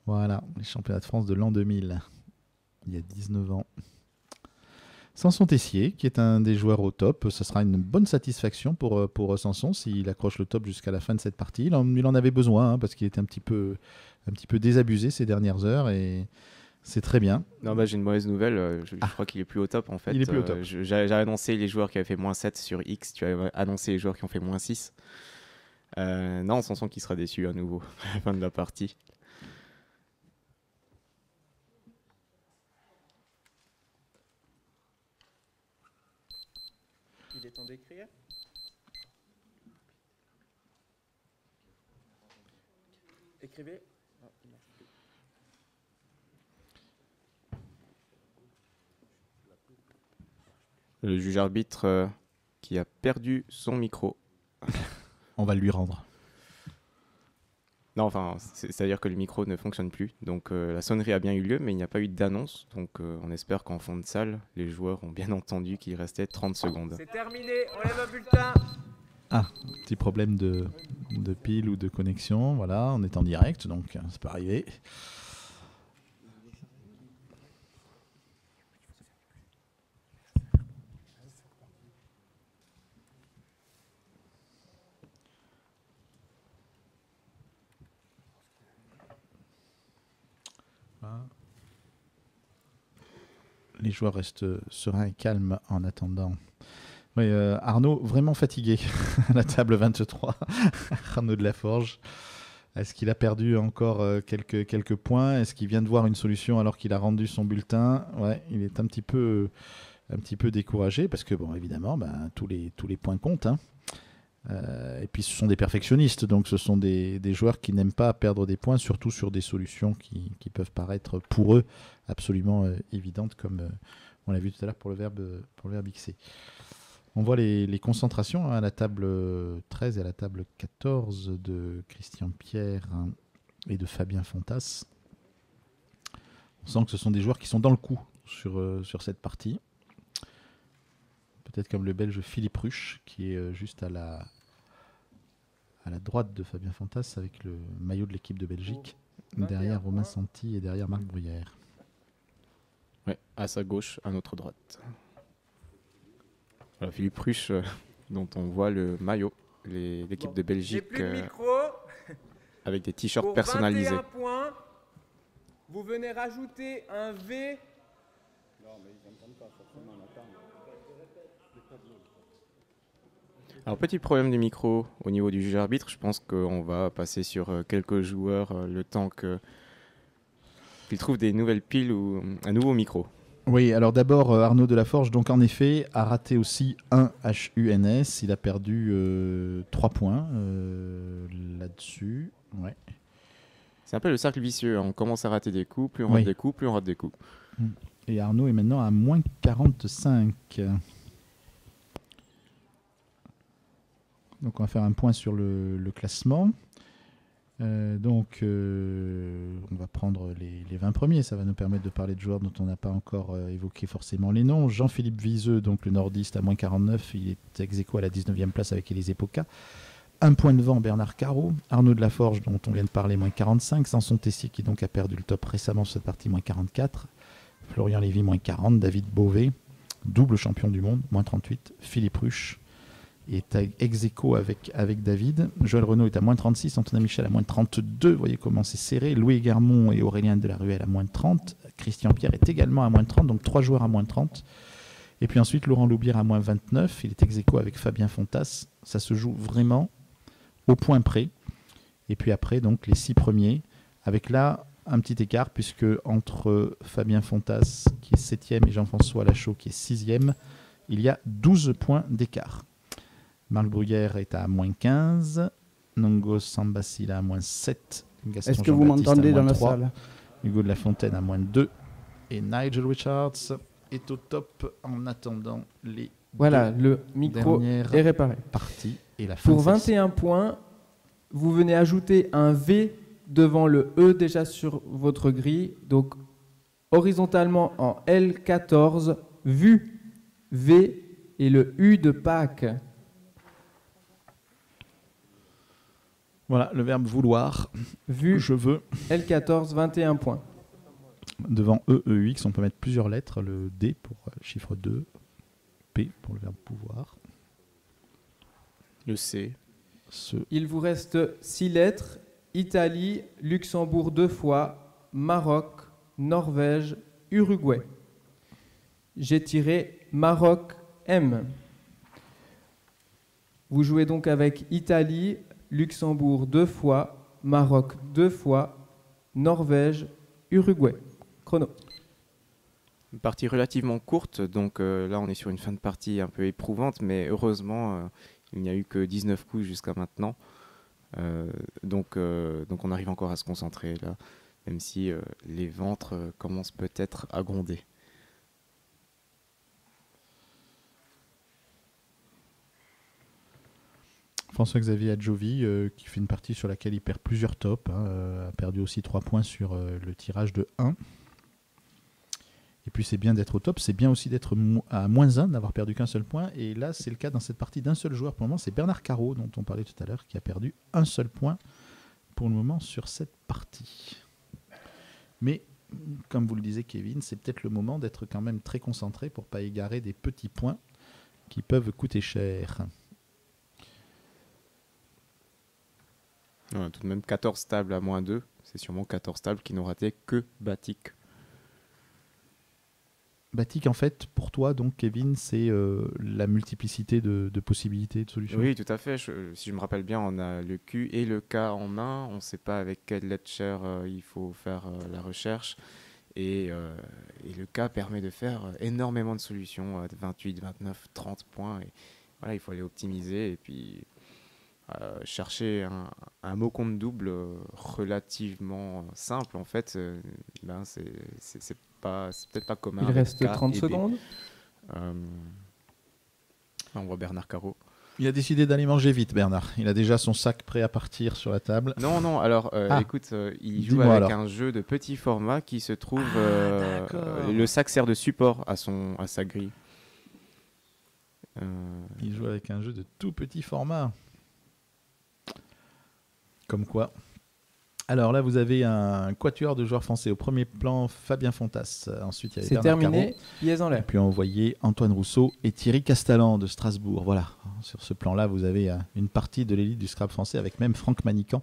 Voilà, les championnats de France de l'an 2000. Il y a 19 ans. Samson Tessier, qui est un des joueurs au top. Ce sera une bonne satisfaction pour Samson s'il accroche le top jusqu'à la fin de cette partie. Il en avait besoin, parce qu'il était un petit peu désabusé ces dernières heures et c'est très bien. Non, j'ai une mauvaise nouvelle. Je crois qu'il est plus au top en fait. Il est plus au top. J'ai annoncé les joueurs qui avaient fait -7 sur X. Tu as annoncé les joueurs qui ont fait -6. Non, Samson qui sera déçu à nouveau à la fin de la partie. Il est temps d'écrire. Écrivez. Le juge arbitre qui a perdu son micro. On va le lui rendre. Non, enfin, c'est-à-dire que le micro ne fonctionne plus. Donc la sonnerie a bien eu lieu, mais il n'y a pas eu d'annonce. Donc on espère qu'en fond de salle, les joueurs ont bien entendu qu'il restait 30 secondes. C'est terminé, on lève un bulletin. Ah, petit problème de pile ou de connexion. Voilà, on est en direct, donc ça peut arriver. Les joueurs restent sereins et calmes en attendant. Oui, Arnaud, vraiment fatigué à la table 23. Arnaud Delaforge. Est-ce qu'il a perdu encore quelques points? Est-ce qu'il vient de voir une solution alors qu'il a rendu son bulletin? Ouais, il est un petit peu découragé parce que, bon, évidemment, tous les points comptent. Hein. Et puis ce sont des perfectionnistes, donc ce sont des joueurs qui n'aiment pas perdre des points, surtout sur des solutions qui peuvent paraître pour eux absolument évidentes, comme on l'a vu tout à l'heure pour le verbe XC. On voit les concentrations à la table 13 et à la table 14 de Christian Pierre et de Fabien Fontas. On sent que ce sont des joueurs qui sont dans le coup sur cette partie. Peut-être comme le Belge Philippe Ruche, qui est juste à la droite de Fabien Fontas avec le maillot de l'équipe de Belgique, derrière Romain Santi et derrière Marc Bruyère. Ouais, à sa gauche, à notre droite. Voilà, Philippe Ruche, dont on voit le maillot, l'équipe de Belgique, avec des t-shirts personnalisés. Points. Vous venez rajouter un V. Alors, petit problème du micro au niveau du juge arbitre. Je pense qu'on va passer sur quelques joueurs le temps qu'ils trouvent des nouvelles piles ou un nouveau micro. Oui, alors d'abord Arnaud Delaforge, donc en effet, a raté aussi un HUNS. Il a perdu 3 points là-dessus. Ouais. C'est un peu le cercle vicieux. On commence à rater des coups, plus on rate des coups, plus on rate des coups. Et Arnaud est maintenant à moins 45. Donc on va faire un point sur le classement. On va prendre les 20 premiers. Ça va nous permettre de parler de joueurs dont on n'a pas encore évoqué forcément les noms. Jean-Philippe Viseux, donc le nordiste à moins 49. Il est ex-aequo à la 19e place avec Élisée Poca. Un point devant Bernard Carreau. Arnaud Delaforge, dont on vient de parler, moins 45. Samson Tessier, qui donc a perdu le top récemment sur cette partie, moins 44. Florian Lévy, moins 40. David Beauvais, double champion du monde, moins 38. Philippe Ruche est ex-aequo avec David. Joël Renaud est à moins 36. Antonin Michel à moins 32. Vous voyez comment c'est serré. Louis Guermont et Aurélien Delaruelle à moins 30. Christian Pierre est également à moins 30. Donc 3 joueurs à moins 30. Et puis ensuite, Laurent Loubière à moins 29. Il est ex-aequo avec Fabien Fontas. Ça se joue vraiment au point près. Et puis après, donc les 6 premiers. Avec là, un petit écart, puisque entre Fabien Fontas, qui est 7e, et Jean-François Lachaud, qui est 6e, il y a 12 points d'écart. Marc Bruyère est à moins 15. Nongo Sambasila à moins 7. Gaston Est-ce que vous m'entendez dans la salle? Hugo de la Fontaine à moins 2. Et Nigel Richards est au top en attendant les Voilà, le micro est réparé. Partie et la fin Pour 21 points, vous venez ajouter un V devant le E déjà sur votre grille. Donc, horizontalement en L14, vu, V et le U de Pâques. Voilà, le verbe vouloir. Vu, je veux. L14, 21 points. Devant E, E, X, on peut mettre plusieurs lettres. Le D pour chiffre 2. P pour le verbe pouvoir. Le C. Il vous reste 6 lettres. Italie, Luxembourg 2 fois, Maroc, Norvège, Uruguay. J'ai tiré Maroc M. Vous jouez donc avec Italie, Luxembourg 2 fois, Maroc 2 fois, Norvège, Uruguay. Chrono. Une partie relativement courte, donc là on est sur une fin de partie un peu éprouvante, mais heureusement il n'y a eu que 19 coups jusqu'à maintenant. Donc on arrive encore à se concentrer là, même si les ventres commencent peut-être à gronder. François-Xavier Adjovi, qui fait une partie sur laquelle il perd plusieurs tops, a perdu aussi 3 points sur le tirage de 1. Et puis c'est bien d'être au top, c'est bien aussi d'être à moins 1, d'avoir perdu qu'un seul point. Et là, c'est le cas dans cette partie d'un seul joueur pour le moment, c'est Bernard Carreau, dont on parlait tout à l'heure, qui a perdu un seul point pour le moment sur cette partie. Mais, comme vous le disiez Kevin, c'est peut-être le moment d'être quand même très concentré pour ne pas égarer des petits points qui peuvent coûter cher. On a tout de même 14 tables à moins 2. C'est sûrement 14 tables qui n'ont raté que Batik. Batik, en fait, pour toi, donc, Kevin, c'est la multiplicité de possibilités, de solutions. Oui, tout à fait. Si je me rappelle bien, on a le Q et le K en main. On ne sait pas avec quelle lettre chère il faut faire la recherche. Et le K permet de faire énormément de solutions, 28, 29, 30 points. Et voilà, il faut aller optimiser et puis chercher un mot compte double relativement simple. En fait, c'est peut-être pas commun. Il reste 30 secondes. On voit Bernard Carreau. Il a décidé d'aller manger vite, Bernard. Il a déjà son sac prêt à partir sur la table. Non, alors écoute, il joue avec un jeu de petit format qui se trouve... le sac sert de support à sa grille. Il joue avec un jeu de tout petit format. Comme quoi. Alors là, vous avez un quatuor de joueurs français. Au premier plan, Fabien Fontas. Ensuite, il y avait Bernard terminé, pièce en l'air. Et puis on voyait Antoine Rousseau et Thierry Castalan de Strasbourg. Voilà, sur ce plan-là, vous avez une partie de l'élite du Scrabble français avec même Franck Manican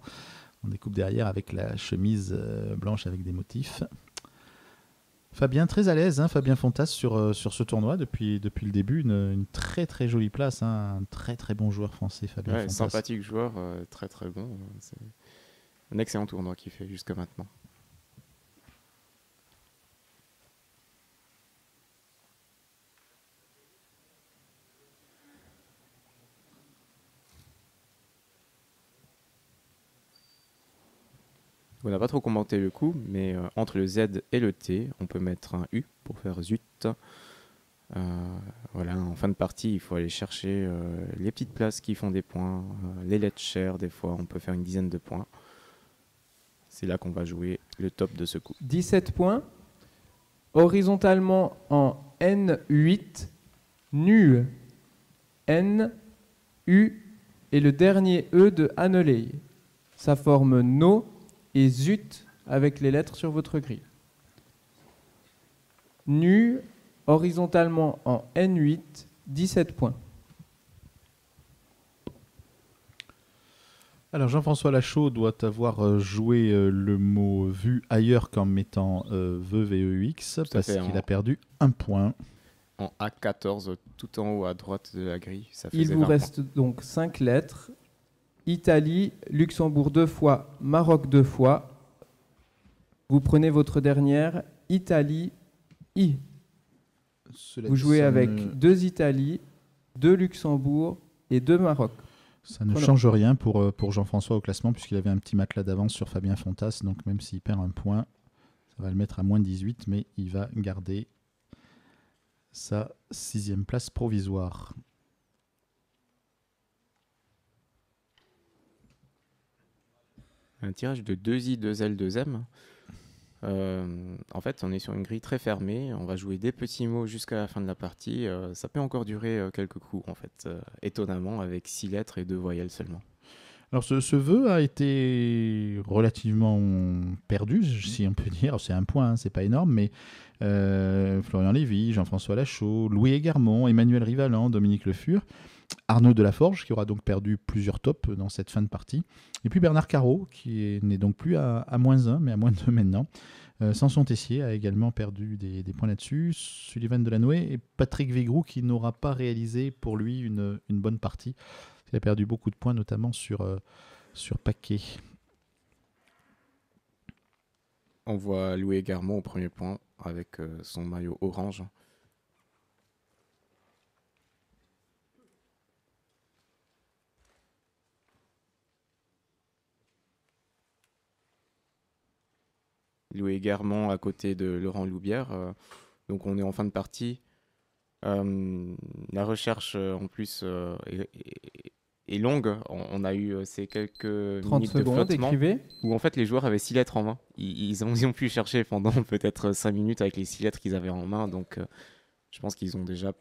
On découpe derrière avec la chemise blanche avec des motifs. Fabien, très à l'aise, hein, Fabien Fontas sur ce tournoi depuis le début. Une très très jolie place, hein, un très très bon joueur français, Fabien Ouais, Fontas. sympathique joueur, très très bon. C'est un excellent tournoi qu'il fait jusqu'à maintenant. On n'a pas trop commenté le coup, mais entre le Z et le T, on peut mettre un U pour faire zut. Voilà, en fin de partie, il faut aller chercher les petites places qui font des points, les lettres chères, des fois, on peut faire une dizaine de points. C'est là qu'on va jouer le top de ce coup. 17 points. Horizontalement en N8, NU, N, U et le dernier E de Annelay. Ça forme No et Zut avec les lettres sur votre grille. NU, horizontalement en N8, 17 points. Alors Jean-François Lachaud doit avoir joué le mot vu ailleurs qu'en mettant VEX parce qu'il a perdu 1 point. En A14, tout en haut à droite de la grille, ça faisait Il vous 20 reste donc 5 lettres. Italie, Luxembourg 2 fois, Maroc 2 fois. Vous prenez votre dernière, Italie, I. Vous jouez avec 2 Italie, 2 Luxembourg et 2 Maroc. Ça ne change rien pour Jean-François au classement puisqu'il avait un petit matelas d'avance sur Fabien Fontas. Donc même s'il perd un point, ça va le mettre à moins 18, mais il va garder sa 6e place provisoire. Un tirage de 2I, 2L, 2M. En fait, on est sur une grille très fermée. On va jouer des petits mots jusqu'à la fin de la partie. Ça peut encore durer quelques coups, en fait, étonnamment, avec 6 lettres et 2 voyelles seulement. Alors ce vœu a été relativement perdu, si on peut dire. C'est un point, hein, c'est pas énorme, mais Florian Lévy, Jean-François Lachaud, Louis Egarmont, Emmanuel Rivalan, Dominique Le Fur, Arnaud Delaforge, qui aura donc perdu plusieurs tops dans cette fin de partie, et puis Bernard Carreau, qui n'est donc plus à moins 1, mais à moins 2 maintenant. Samson Tessier a également perdu des points là-dessus, Sullivan Delanoë et Patrick Vigroux, qui n'aura pas réalisé pour lui une bonne partie. Il a perdu beaucoup de points, notamment sur paquet. On voit Louis Egarmont au premier point avec son maillot orange. Louis Egarmont à côté de Laurent Loubière. Donc on est en fin de partie. La recherche en plus est longue. On a eu ces quelques 30 minutes de secondes, flottement écrivez. où en fait les joueurs avaient 6 lettres en main. Ils ont pu chercher pendant peut-être 5 minutes avec les 6 lettres qu'ils avaient en main. Donc je pense qu'ils ont déjà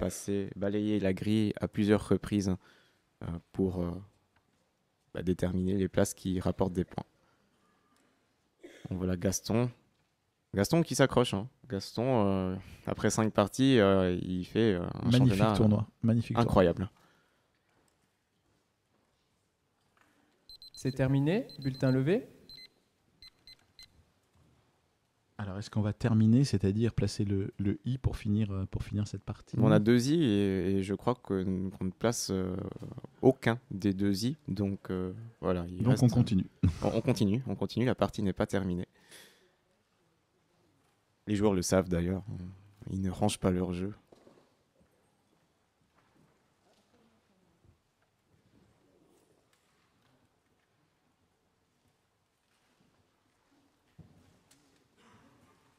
balayé la grille à plusieurs reprises pour déterminer les places qui rapportent des points. On voit là Gaston. Gaston qui s'accroche. Hein. Gaston, après 5 parties, il fait un championnat tournoi. Magnifique incroyable. Tournoi. C'est terminé, bulletin levé. Alors, est-ce qu'on va terminer, c'est-à-dire placer le I pour finir cette partie? On a 2 I et je crois qu'on ne place aucun des 2 I. Donc voilà. Donc on continue. On continue. La partie n'est pas terminée. Les joueurs le savent d'ailleurs. Ils ne rangent pas leur jeu.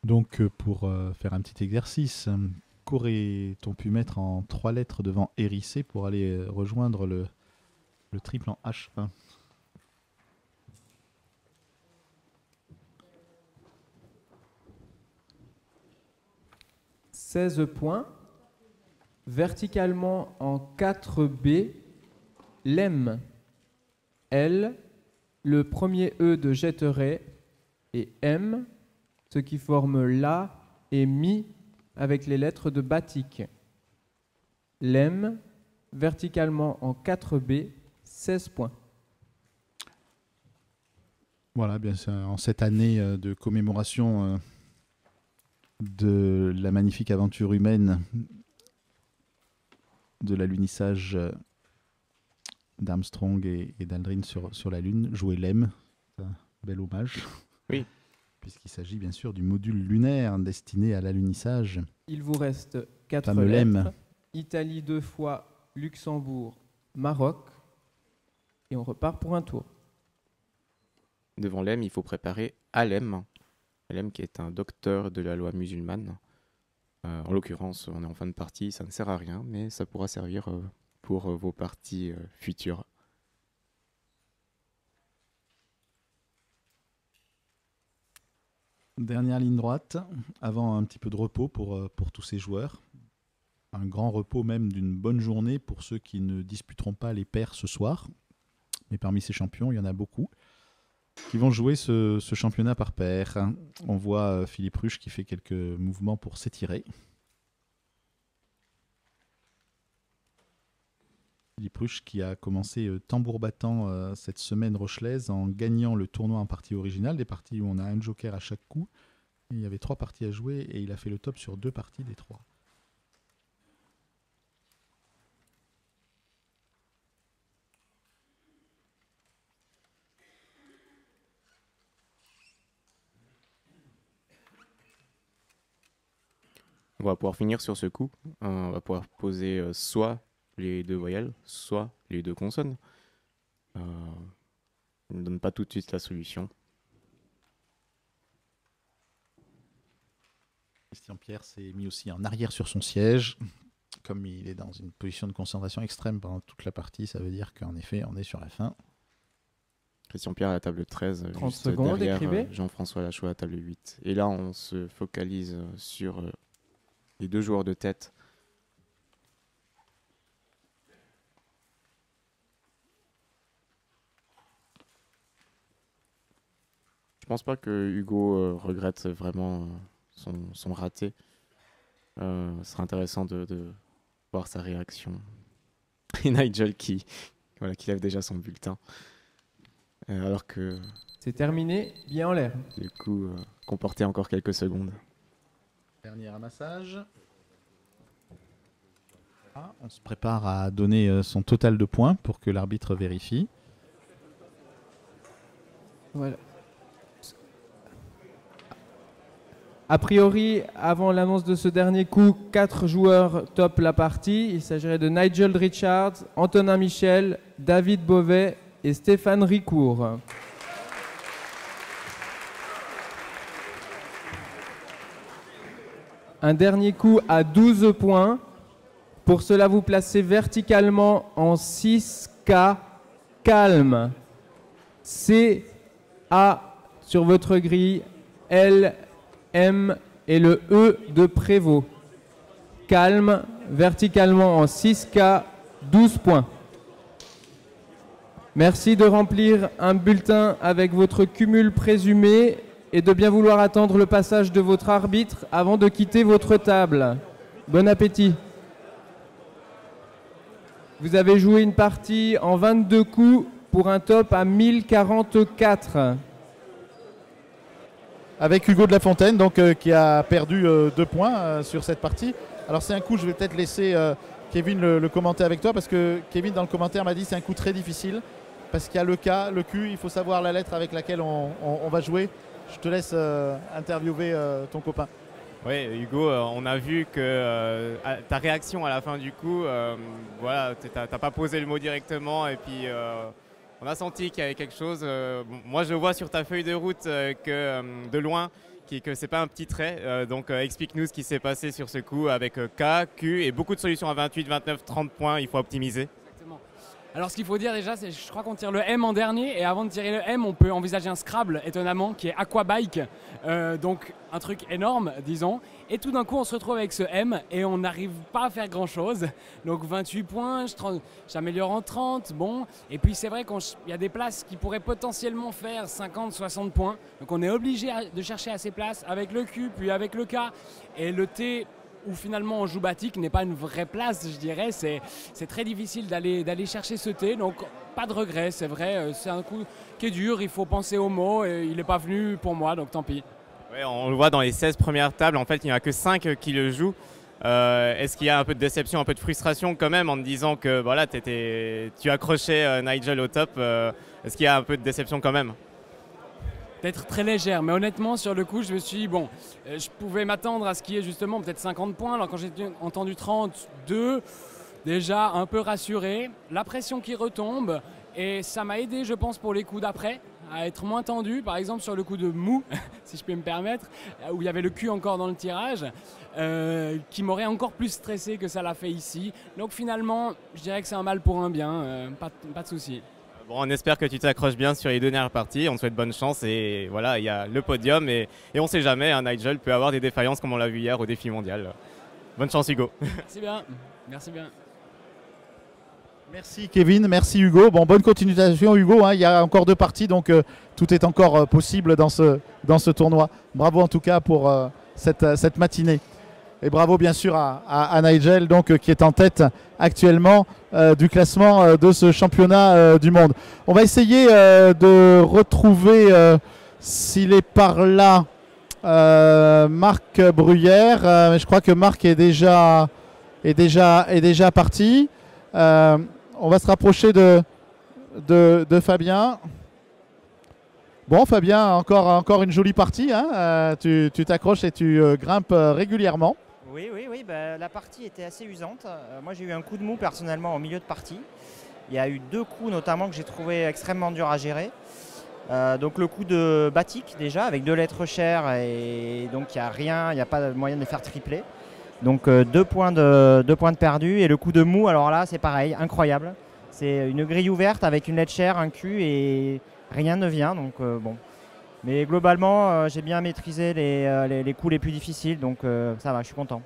Donc, pour faire un petit exercice, qu'aurait-on pu mettre en 3 lettres devant hérissé pour aller rejoindre le triple en H1? « 16 points. Verticalement en 4B, l'M, L, le premier E de Jetteret et M, ce qui forme La et Mi avec les lettres de Batik. L'M, verticalement en 4B, 16 points. Voilà, bien sûr, en cette année de commémoration de la magnifique aventure humaine de l'alunissage d'Armstrong et d'Aldrin sur la Lune, jouer l'EM, c'est un bel hommage. Oui. Puisqu'il s'agit bien sûr du module lunaire destiné à l'alunissage. Il vous reste 4 Fameux lettres. LEM. Italie 2 fois, Luxembourg, Maroc. Et on repart pour un tour. Devant l'EM, il faut préparer Alem. Alem qui est un docteur de la loi musulmane. En l'occurrence, on est en fin de partie, ça ne sert à rien, mais ça pourra servir pour vos parties futures. Dernière ligne droite, avant un petit peu de repos pour tous ces joueurs. Un grand repos même d'une bonne journée pour ceux qui ne disputeront pas les pairs ce soir. Mais parmi ces champions, il y en a beaucoup qui vont jouer ce championnat par paire. On voit Philippe Ruche qui fait quelques mouvements pour s'étirer. Philippe Ruche qui a commencé tambour battant cette semaine rochelaise en gagnant le tournoi en partie originale, des parties où on a un joker à chaque coup. Et il y avait 3 parties à jouer et il a fait le top sur 2 parties des 3. On va pouvoir finir sur ce coup. On va pouvoir poser soit les 2 voyelles, soit les 2 consonnes. On ne donne pas tout de suite la solution. Christian Pierre s'est mis aussi en arrière sur son siège. Comme il est dans une position de concentration extrême pendant toute la partie, ça veut dire qu'en effet, on est sur la fin. Christian Pierre à la table 13, 30 juste secondes, derrière écrivez. Jean-François Lachaud à la table 8. Et là, on se focalise sur les 2 joueurs de tête. Je pense pas que Hugo regrette vraiment son raté. Ce sera intéressant de voir sa réaction. Et Nigel qui lève déjà son bulletin. Alors que C'est terminé, bien en l'air. du coup, comportait encore quelques secondes. Dernier ramassage. On se prépare à donner son total de points pour que l'arbitre vérifie. Voilà. A priori, avant l'annonce de ce dernier coup, 4 joueurs topent la partie. Il s'agirait de Nigel Richards, Antonin Michel, David Beauvais et Stéphane Ricourt. Un dernier coup à 12 points. Pour cela, vous placez verticalement en 6K calme. C, A sur votre grille, L, M et le E de Prévost. Calme, verticalement en 6K, 12 points. Merci de remplir un bulletin avec votre cumul présumé et de bien vouloir attendre le passage de votre arbitre avant de quitter votre table. Bon appétit. Vous avez joué une partie en 22 coups pour un top à 1044. Avec Hugo de la Fontaine, donc, qui a perdu 2 points sur cette partie. Alors c'est un coup, je vais peut-être laisser Kevin le commenter avec toi, parce que Kevin dans le commentaire m'a dit c'est un coup très difficile, parce qu'il y a le K, le Q, il faut savoir la lettre avec laquelle on va jouer. Je te laisse interviewer ton copain. Oui, Hugo, on a vu que ta réaction à la fin du coup, voilà, t'as pas posé le mot directement et puis on a senti qu'il y avait quelque chose. Moi, je vois sur ta feuille de route que de loin que c'est pas un petit trait. Donc explique-nous ce qui s'est passé sur ce coup avec K, Q et beaucoup de solutions à 28, 29, 30 points. Il faut optimiser. Exactement. Alors ce qu'il faut dire déjà, c'est je crois qu'on tire le M en dernier et avant de tirer le M, on peut envisager un Scrabble étonnamment qui est Aquabike, donc un truc énorme disons. Et tout d'un coup on se retrouve avec ce M et on n'arrive pas à faire grand chose. Donc 28 points, j'améliore en 30, bon. Et puis c'est vrai qu'il y a des places qui pourraient potentiellement faire 50, 60 points. Donc on est obligé de chercher à ces places avec le Q, puis avec le K et le T. Où finalement on joue Batik n'est pas une vraie place, je dirais. C'est très difficile d'aller chercher ce T. Donc pas de regret, c'est vrai. C'est un coup qui est dur, il faut penser aux mots et il n'est pas venu pour moi, donc tant pis. Ouais, on le voit dans les 16 premières tables, en fait, il n'y en a que 5 qui le jouent. Est-ce qu'il y a un peu de déception, un peu de frustration quand même en te disant que voilà, tu accrochais Nigel au top est-ce qu'il y a un peu de déception quand même? D'être très légère, mais honnêtement sur le coup je me suis dit bon, je pouvais m'attendre à ce qu'il y ait justement peut-être 50 points, alors quand j'ai entendu 32, déjà un peu rassuré, la pression qui retombe et ça m'a aidé je pense pour les coups d'après à être moins tendu, par exemple sur le coup de mou, si je peux me permettre, où il y avait le cul encore dans le tirage, qui m'aurait encore plus stressé que ça l'a fait ici, donc finalement je dirais que c'est un mal pour un bien, pas de souci. Bon, on espère que tu t'accroches bien sur les deux dernières parties, on te souhaite bonne chance et voilà, il y a le podium et on ne sait jamais, hein, Nigel peut avoir des défaillances comme on l'a vu hier au défi mondial. Bonne chance Hugo. Merci bien, merci bien. Merci Kevin, merci Hugo. Bon, bonne continuation Hugo, hein. Il y a encore 2 parties, donc tout est encore possible dans ce tournoi. Bravo en tout cas pour cette matinée. Et bravo bien sûr à Nigel donc, qui est en tête actuellement du classement de ce championnat du monde. On va essayer de retrouver, s'il est par là, Marc Bruyère. Mais je crois que Marc est déjà parti. On va se rapprocher de Fabien. Bon Fabien, encore une jolie partie, hein. Tu t'accroches et tu grimpes régulièrement. Oui, bah, la partie était assez usante. Moi j'ai eu un coup de mou personnellement au milieu de partie. Il y a eu 2 coups notamment que j'ai trouvé extrêmement durs à gérer. Donc le coup de Batik déjà avec 2 lettres chères et donc il n'y a pas de moyen de faire tripler. Donc 2 points de perdus et le coup de mou, alors là c'est pareil, incroyable. C'est une grille ouverte avec une lettre chère, un cul et rien ne vient. Donc bon. Mais globalement, j'ai bien maîtrisé les coups les plus difficiles, donc ça va, je suis content.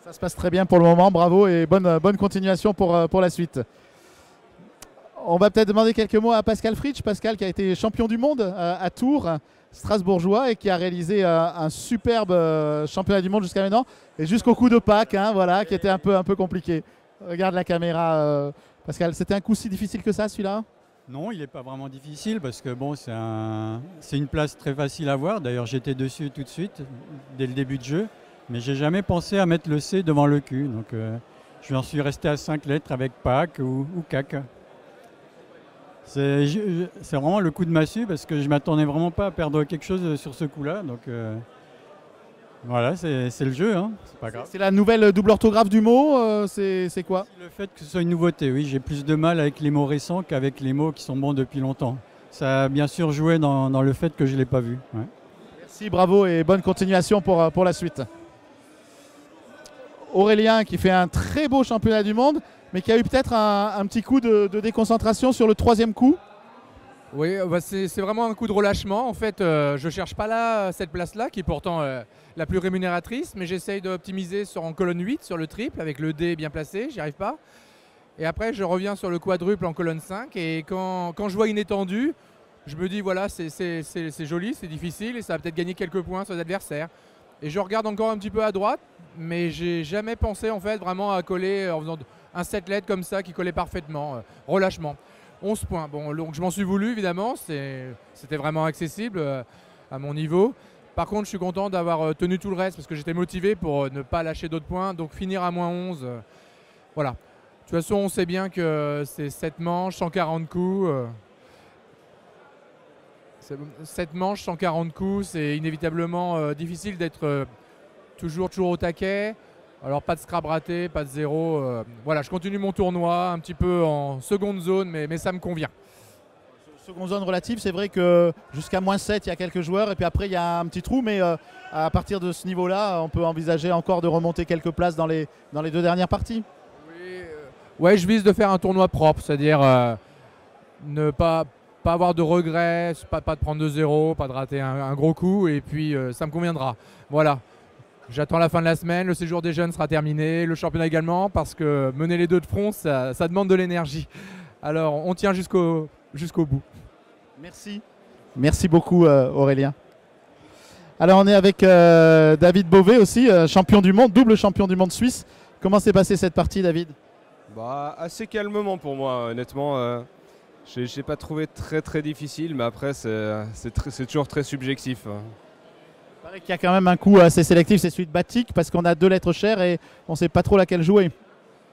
Ça se passe très bien pour le moment, bravo et bonne continuation pour la suite. On va peut-être demander quelques mots à Pascal Fritsch. Pascal qui a été champion du monde à Tours, strasbourgeois, et qui a réalisé un superbe championnat du monde jusqu'à maintenant, et jusqu'au coup de Pâques, hein, voilà, qui était un peu compliqué. Regarde la caméra, Pascal, c'était un coup si difficile que ça celui-là? Non, il n'est pas vraiment difficile parce que bon, c'est une place très facile à voir. D'ailleurs, j'étais dessus tout de suite, dès le début de jeu. Mais j'ai jamais pensé à mettre le C devant le Q. Donc, je en suis resté à 5 lettres avec Pâques ou CAC. C'est vraiment le coup de massue parce que je ne m'attendais vraiment pas à perdre quelque chose sur ce coup-là. Donc, voilà, c'est le jeu, hein. C'est pas grave. C'est la nouvelle double orthographe du mot, c'est quoi? Le fait que ce soit une nouveauté, oui. J'ai plus de mal avec les mots récents qu'avec les mots qui sont bons depuis longtemps. Ça a bien sûr joué dans le fait que je ne l'ai pas vu. Ouais. Merci, bravo et bonne continuation pour la suite. Aurélien qui fait un très beau championnat du monde, mais qui a eu peut-être un petit coup de déconcentration sur le 3e coup. Oui, bah c'est vraiment un coup de relâchement. En fait, je ne cherche pas là cette place-là, qui est pourtant la plus rémunératrice, mais j'essaye d'optimiser en colonne 8, sur le triple, avec le D bien placé, j'y arrive pas. Et après, je reviens sur le quadruple en colonne 5, et quand je vois une étendue, je me dis, voilà, c'est joli, c'est difficile, et ça va peut-être gagner quelques points sur les adversaires. Et je regarde encore un petit peu à droite, mais j'ai jamais pensé en fait vraiment à coller en faisant un 7 lettres comme ça qui collait parfaitement, relâchement. 11 points, bon, donc je m'en suis voulu évidemment, c'était vraiment accessible à mon niveau. Par contre, je suis content d'avoir tenu tout le reste parce que j'étais motivé pour ne pas lâcher d'autres points, donc finir à moins 11, voilà. De toute façon, on sait bien que c'est 7 manches, 140 coups. 7 manches, 140 coups, c'est inévitablement difficile d'être toujours au taquet. Alors pas de scrap raté, pas de zéro. Voilà, je continue mon tournoi un petit peu en seconde zone, mais ça me convient. Seconde zone relative, c'est vrai que jusqu'à moins 7, il y a quelques joueurs, et puis après il y a un petit trou, mais à partir de ce niveau-là, on peut envisager encore de remonter quelques places dans les 2 dernières parties. Oui, ouais, je vise de faire un tournoi propre, c'est-à-dire ne pas avoir de regrets, pas de prendre de zéro, pas de rater un gros coup, et puis ça me conviendra. Voilà. J'attends la fin de la semaine, le séjour des jeunes sera terminé, le championnat également, parce que mener les 2 de front, ça demande de l'énergie. Alors on tient jusqu'au bout. Merci. Merci beaucoup Aurélien. Alors on est avec David Beauvais aussi, champion du monde, double champion du monde suisse. Comment s'est passée cette partie, David? Assez calmement pour moi, honnêtement. Je n'ai pas trouvé très difficile, mais après c'est toujours très subjectif. Il paraît qu'il y a quand même un coup assez sélectif, c'est celui de Batik, parce qu'on a 2 lettres chères et on ne sait pas trop laquelle jouer.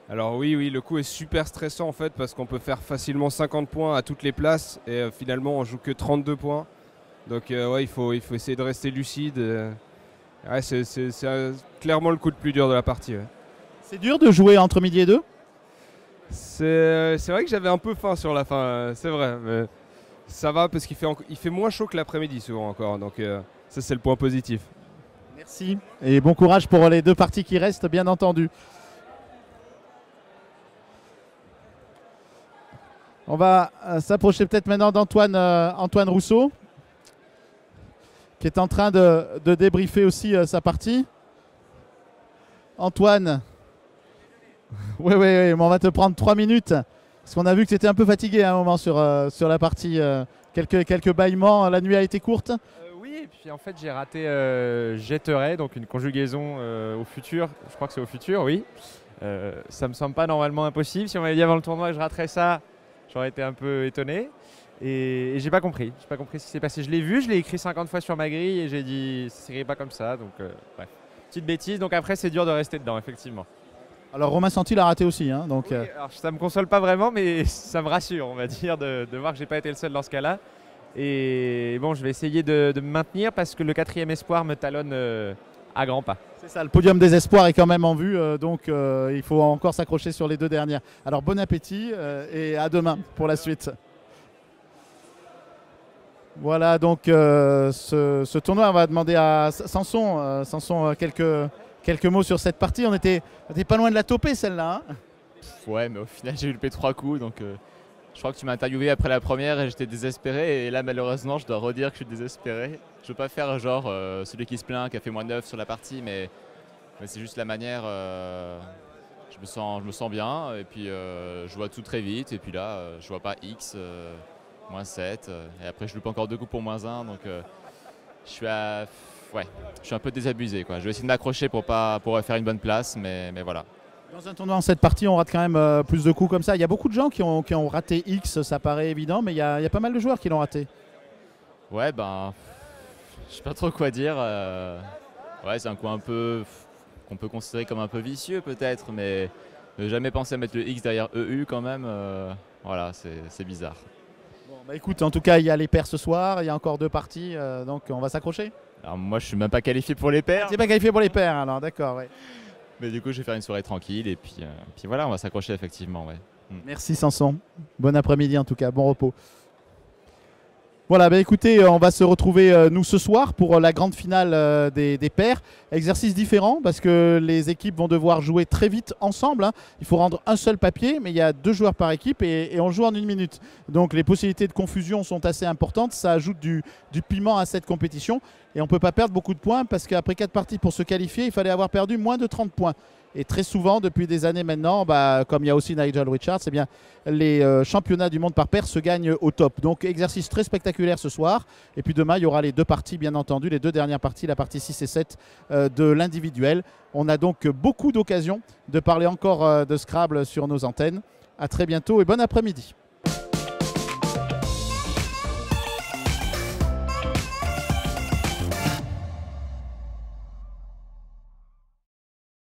Alors oui, le coup est super stressant en fait, parce qu'on peut faire facilement 50 points à toutes les places, et finalement on joue que 32 points. Donc ouais, il faut essayer de rester lucide. Ouais, c'est clairement le coup le plus dur de la partie. Ouais. C'est dur de jouer entre midi et 2? C'est vrai que j'avais un peu faim sur la fin, c'est vrai. Mais ça va parce qu'il fait moins chaud que l'après-midi souvent encore. Donc ça c'est le point positif. Merci et bon courage pour les 2 parties qui restent, bien entendu. On va s'approcher peut-être maintenant d'Antoine Rousseau, qui est en train de débriefer aussi sa partie. Antoine, oui, mais on va te prendre 3 minutes, parce qu'on a vu que tu étais un peu fatigué à un moment sur la partie. Quelques bâillements, la nuit a été courte. Oui, et puis en fait j'ai raté jetterai, donc une conjugaison au futur, je crois que c'est au futur, oui. Ça me semble pas normalement impossible. Si on m'avait dit avant le tournoi que je raterais ça, j'aurais été un peu étonné. Et j'ai pas compris ce qui s'est passé. Je l'ai vu, je l'ai écrit 50 fois sur ma grille et j'ai dit ça s'écrit pas comme ça. Donc bref, petite bêtise. Donc après c'est dur de rester dedans, effectivement. Alors Romain Santi l'a raté aussi. Hein, donc, oui, alors, ça me console pas vraiment, mais ça me rassure, on va dire, de voir que j'ai pas été le seul dans ce cas-là. Et bon, je vais essayer de me maintenir parce que le 4e espoir me talonne à grands pas. C'est ça, le podium des espoirs est quand même en vue, donc il faut encore s'accrocher sur les 2 dernières. Alors bon appétit et à demain pour la suite. Voilà donc ce tournoi, on va demander à Sanson quelques mots sur cette partie. On était pas loin de la toper celle-là. Hein. Ouais, mais au final j'ai eu le P3 coups, donc je crois que tu m'as interviewé après la première et j'étais désespéré. Et là malheureusement je dois redire que je suis désespéré. Je veux pas faire genre celui qui se plaint, qui a fait moins 9 sur la partie, mais c'est juste la manière. Je me sens bien et puis je vois tout très vite. Et puis là je vois pas X, moins 7. Et après je loupe encore 2 coups pour moins 1. Donc je suis un peu désabusé, quoi. Je vais essayer de m'accrocher pour faire une bonne place, mais voilà. Dans un tournoi en cette partie, on rate quand même plus de coups comme ça. Il y a beaucoup de gens qui ont raté X, ça paraît évident, mais il y a pas mal de joueurs qui l'ont raté. Ouais, je sais pas trop quoi dire. Ouais, c'est un coup un peu qu'on peut considérer comme un peu vicieux peut-être, mais ne jamais penser à mettre le X derrière EU quand même, voilà, c'est bizarre. Bon, bah écoute, en tout cas, il y a les pairs ce soir, il y a encore 2 parties, donc on va s'accrocher. Alors moi, je suis même pas qualifié pour les pairs. Tu n'es pas qualifié pour les pairs, alors d'accord, ouais. Mais du coup, je vais faire une soirée tranquille et puis voilà, on va s'accrocher effectivement, ouais. Merci Sanson. Bon après-midi en tout cas, bon repos. Voilà, bah écoutez, on va se retrouver nous ce soir pour la grande finale des pairs. Exercice différent parce que les équipes vont devoir jouer très vite ensemble. Hein. Il faut rendre un seul papier, mais il y a 2 joueurs par équipe et on joue en 1 minute. Donc les possibilités de confusion sont assez importantes. Ça ajoute du piment à cette compétition. Et on ne peut pas perdre beaucoup de points parce qu'après 4 parties pour se qualifier, il fallait avoir perdu moins de 30 points. Et très souvent, depuis des années maintenant, comme il y a aussi Nigel Richards, eh bien, les championnats du monde par paire se gagnent au top. Donc exercice très spectaculaire ce soir. Et puis demain, il y aura les 2 parties, bien entendu, les 2 dernières parties, la partie 6 et 7 de l'individuel. On a donc beaucoup d'occasions de parler encore de Scrabble sur nos antennes. À très bientôt et bon après-midi.